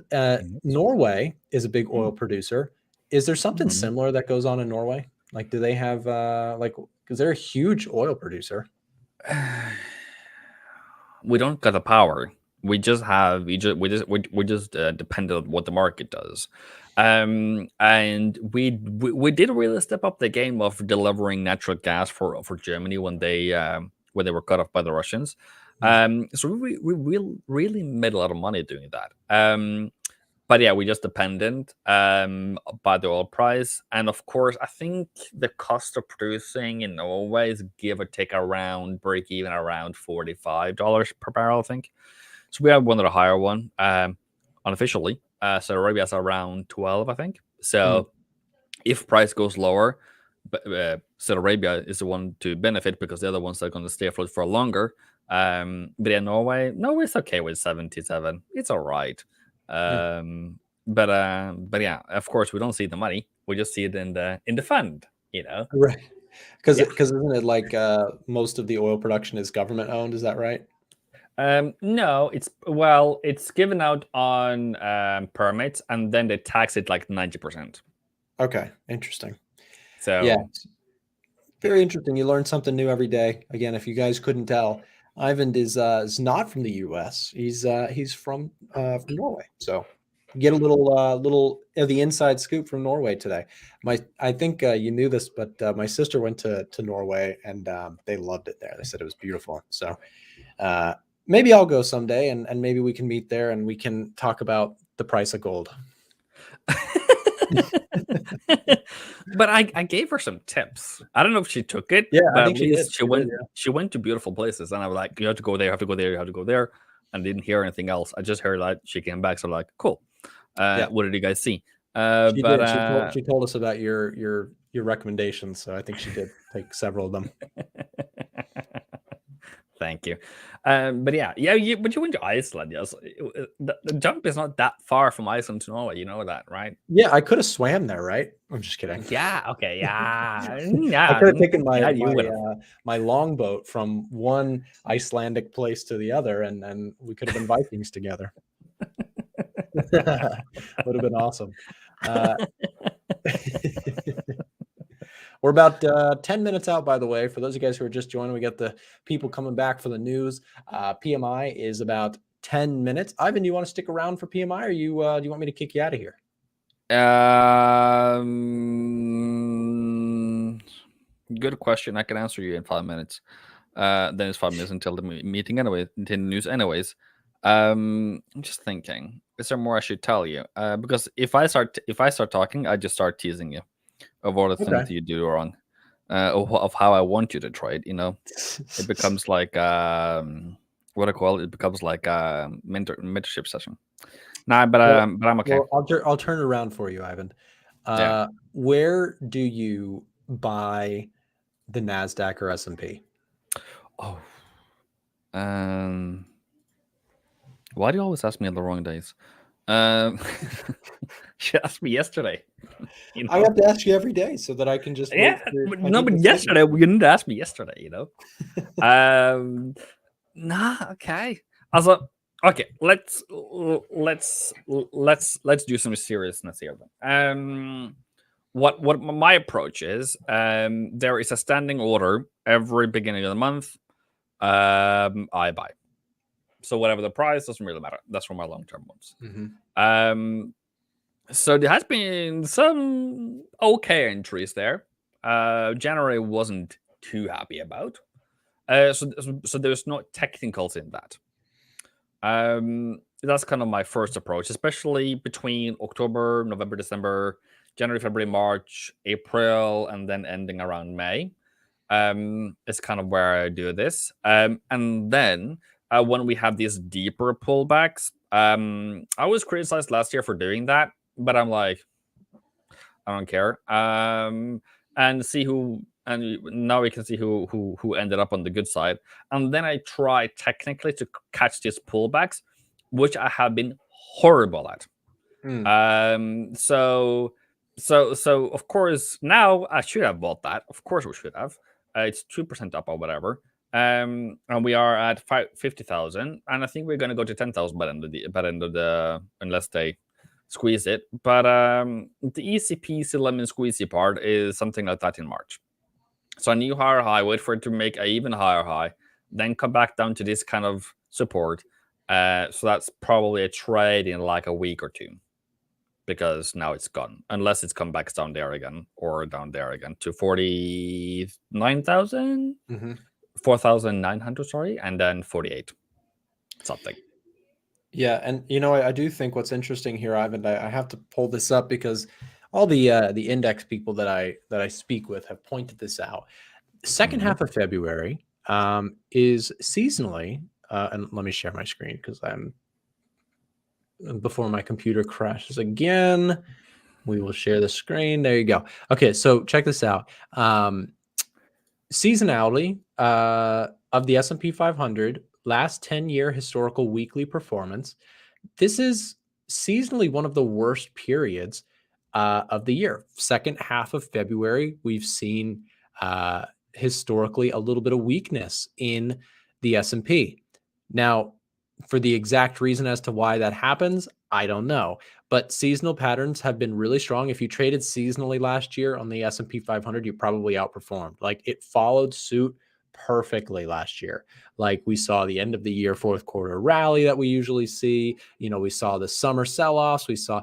Norway is a big oil producer. Is there something similar that goes on in Norway? Like, do they have because they're a huge oil producer? We don't got the power. We just depend on what the market does. And we did really step up the game of delivering natural gas for Germany when they were cut off by the Russians. So we really made a lot of money doing that. But yeah, we just dependent by the oil price. And of course, I think the cost of producing in Norway is give or take around break even around $45 per barrel, I think. So we have one of the higher one unofficially. Saudi Arabia is around 12, I think. So if price goes lower, Saudi Arabia is the one to benefit because the other ones are going to stay afloat for longer. But in Norway, it's okay with 77. It's all right. But yeah, of course we don't see the money. We just see it in the fund, Right. Because isn't it like most of the oil production is government owned? Is that right? No, it's given out on permits, and then they tax it like 90%. Okay, interesting. So yeah, very interesting. You learn something new every day. Again, if you guys couldn't tell, Ivan is not from the U.S. He's from Norway. So get a little the inside scoop from Norway today. I think you knew this, but my sister went to Norway and they loved it there. They said it was beautiful. So maybe I'll go someday and maybe we can meet there and we can talk about the price of gold. But I gave her some tips. I don't know if she took it. Yeah, but I think at least she went. did, yeah. She went to beautiful places, and I was like, "You have to go there. You have to go there. You have to go there." And didn't hear anything else. I just heard that she came back. So I'm like, cool. What did you guys see? She did. She told us about your recommendations. So I think she did take several of them. Thank you. But yeah. But you went to Iceland. Yes, the jump is not that far from Iceland to Norway. You know that, right? Yeah, I could have swam there, right? I'm just kidding. Yeah. Okay. Yeah. I could have taken my longboat from one Icelandic place to the other, and we could have been Vikings together. Would have been awesome. We're about 10 minutes out, by the way. For those of you guys who are just joining, we got the people coming back for the news. PMI is about 10 minutes. Ivan, do you want to stick around for PMI, or do you want me to kick you out of here? Good question. I can answer you in 5 minutes. Then it's 5 minutes until the meeting anyway, until the news anyways. I'm just thinking, is there more I should tell you? Because if I start talking, I just start teasing you of all the things that you do wrong, of how I want you to trade. It becomes like what I call it. It becomes like a mentorship session. Nah, but I'm okay. Well, I'll turn it around for you, Ivan. Where do you buy the NASDAQ or S&P? Oh, why do you always ask me on the wrong days? She asked me yesterday. I have to ask you every day so that I can just but yesterday you didn't ask me yesterday. Okay. Also, okay. Let's do some seriousness here. What my approach is? There is a standing order every beginning of the month. I buy. So whatever the price, doesn't really matter. That's for my long-term ones. Mm-hmm. So there has been some okay entries there. January wasn't too happy about. So there's no technicals in that. That's kind of my first approach, especially between October, November, December, January, February, March, April, and then ending around May. Is kind of where I do this. And then when we have these deeper pullbacks, I was criticized last year for doing that, but I'm like, I don't care. And now we can see who ended up on the good side. And then I try technically to catch these pullbacks, which I have been horrible at. So of course now I should have bought that. Of course we should have. It's 2% up or whatever. And we are at 50,000, and I think we're going to go to 10,000 by the end of the unless they squeeze it. But the easy peasy lemon squeezy part is something like that in March. So a new higher high, wait for it to make an even higher high, then come back down to this kind of support. So that's probably a trade in like a week or two, because now it's gone, unless it's come back down there again or down there again to 49,000, 4,900, sorry, and then 48 something. Yeah, and I do think what's interesting here, Ivan, I have to pull this up because all the index people that I speak with have pointed this out. The second half of February is seasonally, and let me share my screen because I'm before my computer crashes again. We will share the screen. There you go. Okay, so check this out. Seasonality of the S&P 500, last 10-year historical weekly performance. This is seasonally one of the worst periods of the year. Second half of February, we've seen historically a little bit of weakness in the S&P. Now, for the exact reason as to why that happens, I don't know. But seasonal patterns have been really strong. If you traded seasonally last year on the S&P 500, you probably outperformed. Like, it followed suit perfectly last year. Like, we saw the end of the year fourth quarter rally that we usually see. We saw the summer sell-offs. We saw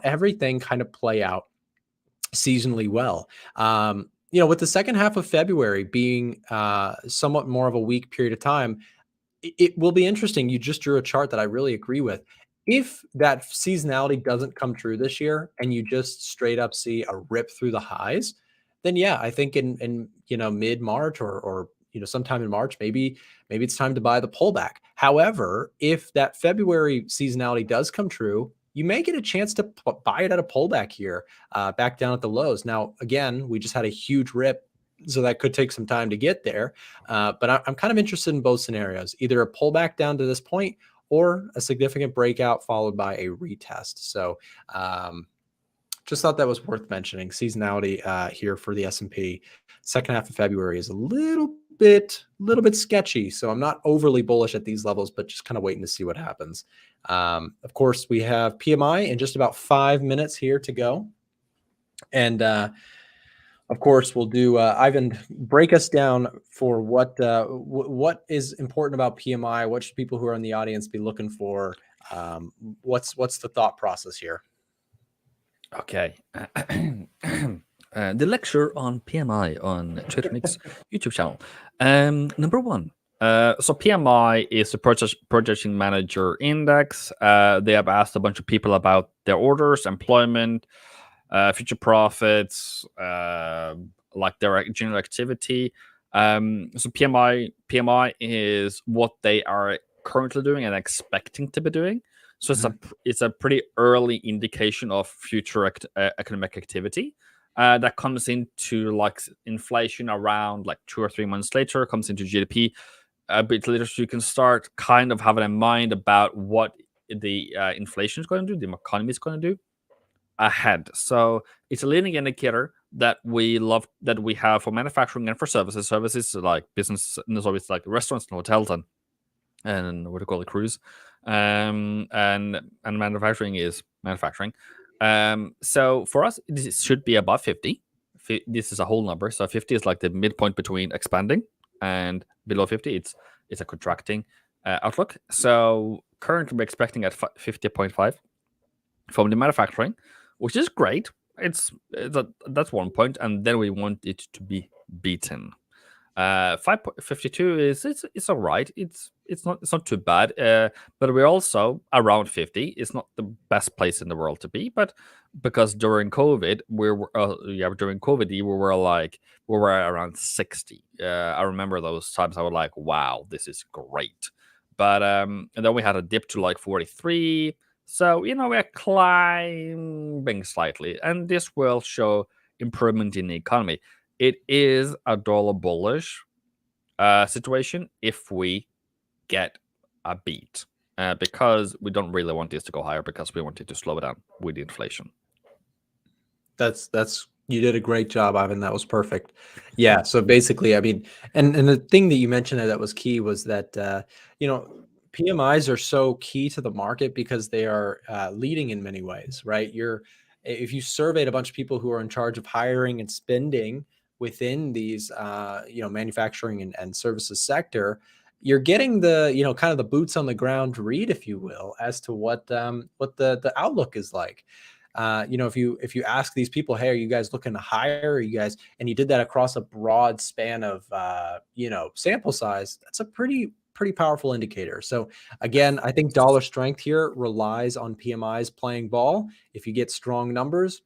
everything kind of play out seasonally well. With the second half of February being somewhat more of a weak period of time, it will be interesting. You just drew a chart that I really agree with. If that seasonality doesn't come true this year and you just straight up see a rip through the highs, then yeah, I think in mid-March or sometime in March, maybe it's time to buy the pullback. However, if that February seasonality does come true, you may get a chance to buy it at a pullback here, back down at the lows. Now, again, we just had a huge rip, so that could take some time to get there. But I'm kind of interested in both scenarios, either a pullback down to this point or a significant breakout followed by a retest. So just thought that was worth mentioning. Seasonality here for the S&P second half of February is a little bit sketchy. So I'm not overly bullish at these levels, but just kind of waiting to see what happens. Of course, we have PMI in just about 5 minutes here to go. And Of course, we'll do Ivan, break us down for what is important about PMI. What should people who are in the audience be looking for? What's the thought process here? Okay. The lecture on PMI on TraderNick's YouTube channel. Number one. So PMI is the purchasing manager index. They have asked a bunch of people about their orders, employment, future profits, like their general activity. So PMI is what they are currently doing and expecting to be doing. So it's a pretty early indication of future economic activity that comes into like inflation around like 2 or 3 months later, comes into GDP a bit later, so you can start kind of having in mind about what the inflation is going to do, the economy is going to do ahead. So it's a leading indicator that we have for manufacturing and for services. Services like business, and there's always like restaurants and hotels and what do you call it, cruise, and manufacturing is manufacturing. So for us, this should be above 50. This is a whole number. So 50 is like the midpoint between expanding, and below 50, it's a contracting outlook. So currently we're expecting at 50.5 from the manufacturing, which is great. That's 1 point, and then we want it to be beaten. 5.52 is it's all right. It's not too bad. But we're also around 50. It's not the best place in the world to be, but because during COVID we were around 60. I remember those times. I was like, wow, this is great. But and then we had a dip to like 43. So we're climbing slightly, and this will show improvement in the economy. It is a dollar bullish situation if we get a beat, because we don't really want this to go higher, because we want it to slow down with the inflation. That's you did a great job, Ivan. That was perfect. Yeah. So basically, I mean, and the thing that you mentioned that was key was that PMIs are so key to the market because they are leading in many ways, right? If you surveyed a bunch of people who are in charge of hiring and spending within these manufacturing and services sector, you're getting the kind of the boots on the ground read, if you will, as to what the outlook is like. If you ask these people, hey, are you guys looking to hire? Are you guys, and you did that across a broad span of sample size, that's a pretty powerful indicator. So again, I think dollar strength here relies on PMIs playing ball. If you get strong numbers,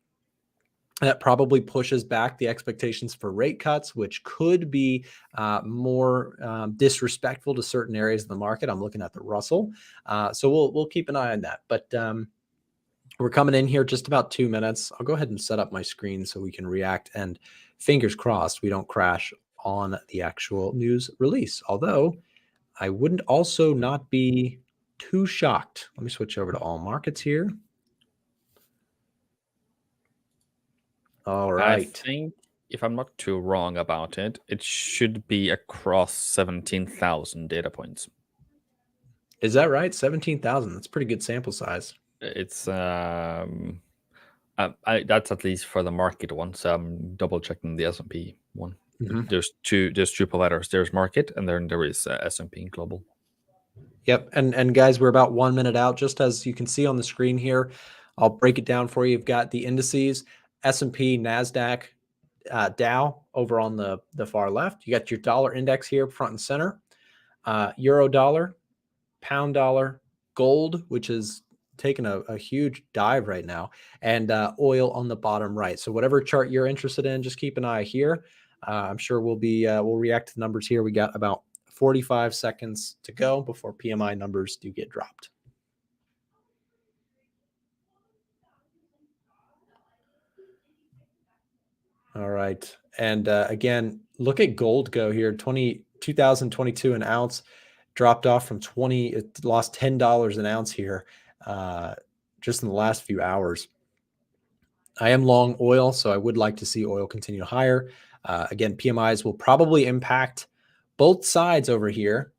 that probably pushes back the expectations for rate cuts, which could be more disrespectful to certain areas of the market. I'm looking at the Russell. So we'll keep an eye on that. But we're coming in here just about 2 minutes. I'll go ahead and set up my screen so we can react, and fingers crossed we don't crash on the actual news release. Although I wouldn't also not be too shocked. Let me switch over to all markets here. All right. I think, if I'm not too wrong about it, it should be across 17,000 data points. Is that right? 17,000. That's pretty good sample size. It's that's at least for the market one. So I'm double checking the S&P one. Mm-hmm. There's two providers. There's market, and then there is S&P global. Yep. And guys, we're about 1 minute out. Just as you can see on the screen here, I'll break it down for you. You've got the indices, S&P, NASDAQ, Dow over on the far left. You got your dollar index here front and center, euro dollar, pound dollar, gold, which is taking a huge dive right now, and oil on the bottom right. So whatever chart you're interested in, just keep an eye here. I'm sure we'll react to the numbers here. We got about 45 seconds to go before PMI numbers do get dropped. All right. And again, look at gold go here. 2022 an ounce, dropped off from 20. It lost $10 an ounce here just in the last few hours. I am long oil, so I would like to see oil continue higher. Again, PMIs will probably impact both sides over here,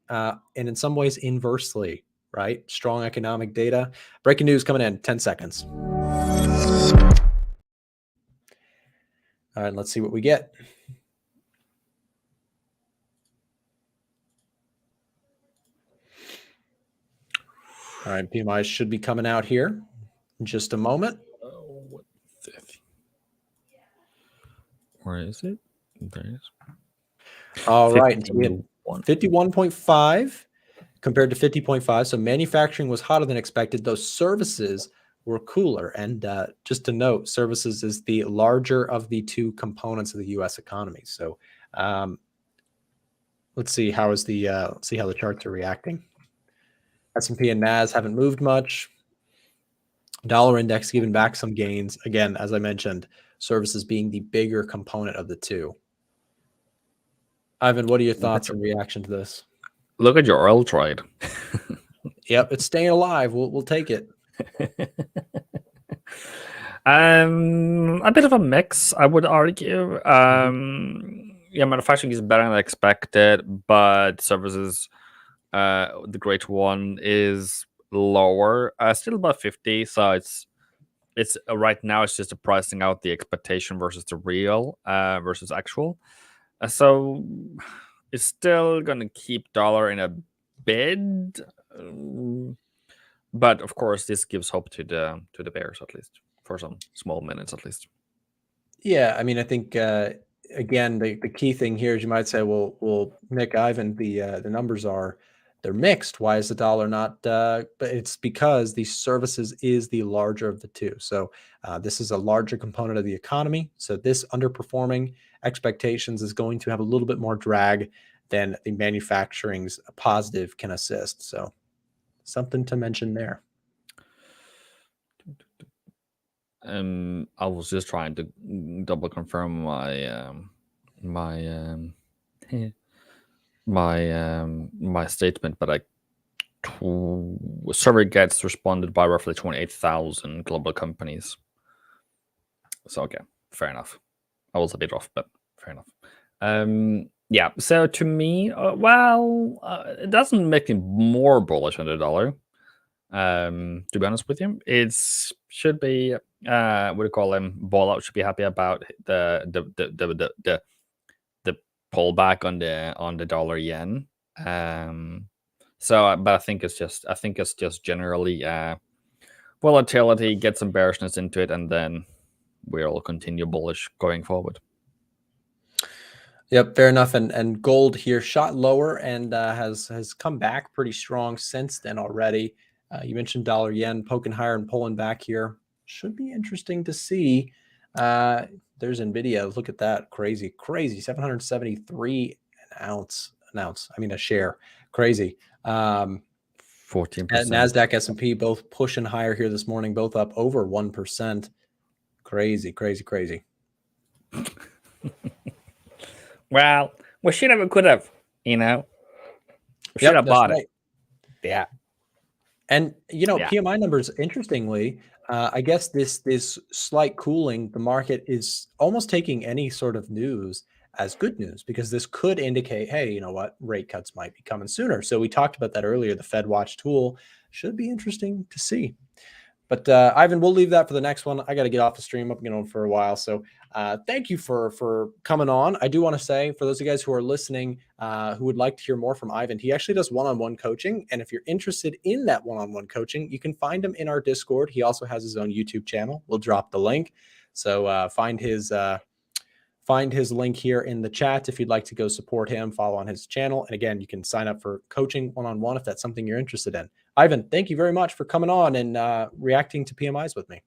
and in some ways inversely, right? Strong economic data. Breaking news coming in 10 seconds. All right, let's see what we get. All right, PMI should be coming out here in just a moment. Where is it? There it is. All right, so we had 51. 51.5 compared to 50.5. So manufacturing was hotter than expected. Those services were cooler. And just to note, services is the larger of the two components of the U.S. economy. So let's see how is the let's see how the charts are reacting. S&P and NAS haven't moved much. Dollar index giving back some gains. Again, as I mentioned, services being the bigger component of the two. Ivan, what are your thoughts and reaction to this? Look at your oil trade. Yep, it's staying alive. We'll take it. A bit of a mix, I would argue. Yeah, manufacturing is better than expected, but services, the great one, is lower. Still about 50, so it's right now it's just a pricing out the expectation versus the real versus actual. So it's still gonna keep dollar in a bid, but of course this gives hope to the bears, at least for some small minutes at least. Yeah, I mean, I think again the key thing here is you might say, well, Nick, Ivan, the numbers they're mixed. Why is the dollar not? But it's because the services is the larger of the two. So this is a larger component of the economy. So this underperforming expectations is going to have a little bit more drag than the manufacturing's positive can assist. So something to mention there. I was just trying to double confirm my my statement, but survey gets responded by roughly 28,000 global companies. So okay, fair enough. I was a bit off, but fair enough. Yeah. So to me, it doesn't make me more bullish on the dollar. To be honest with you, it should be what do you call them? Ball out should be happy about the pullback on the dollar yen. So, but I think it's just generally volatility, get some bearishness into it, and then we'll continue bullish going forward. Yep, fair enough. And gold here shot lower and has come back pretty strong since then already. You mentioned dollar yen poking higher and pulling back here. Should be interesting to see. There's Nvidia. Look at that. Crazy. 773 an ounce. I mean, a share. Crazy. 14%. NASDAQ, S&P both pushing higher here this morning, both up over 1%. Crazy. Well, we should have, could have, We should have bought it. Yeah. And, PMI numbers, interestingly, I guess this slight cooling, the market is almost taking any sort of news as good news, because this could indicate, hey, you know what, rate cuts might be coming sooner. So we talked about that earlier. The Fed Watch tool should be interesting to see. But Ivan, we'll leave that for the next one. I got to get off the stream. I've been on for a while. So thank you for coming on. I do want to say, for those of you guys who are listening, who would like to hear more from Ivan, he actually does one-on-one coaching. And if you're interested in that one-on-one coaching, you can find him in our Discord. He also has his own YouTube channel. We'll drop the link. So find his link here in the chat if you'd like to go support him, follow on his channel. And again, you can sign up for coaching one-on-one if that's something you're interested in. Ivan, thank you very much for coming on and reacting to PMIs with me.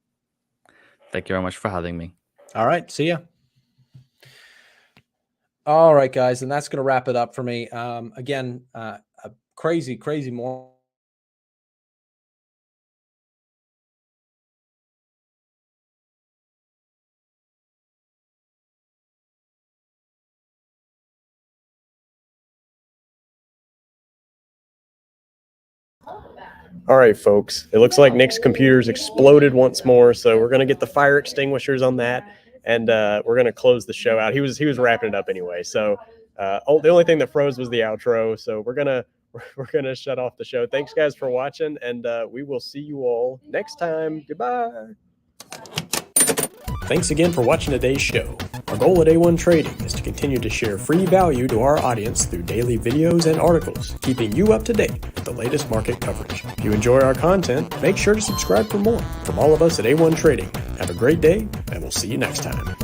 Thank you very much for having me. All right. See ya. All right, guys. And that's going to wrap it up for me. Again, a crazy more. All right, folks, it looks like Nick's computer's exploded once more, so we're going to get the fire extinguishers on that, and we're going to close the show out. He was wrapping it up anyway, so the only thing that froze was the outro, so we're gonna shut off the show. Thanks, guys, for watching, and we will see you all next time. Goodbye. Thanks again for watching today's show. Our goal at A1 Trading is to continue to share free value to our audience through daily videos and articles, keeping you up to date with the latest market coverage. If you enjoy our content, make sure to subscribe for more. From all of us at A1 Trading, have a great day, and we'll see you next time.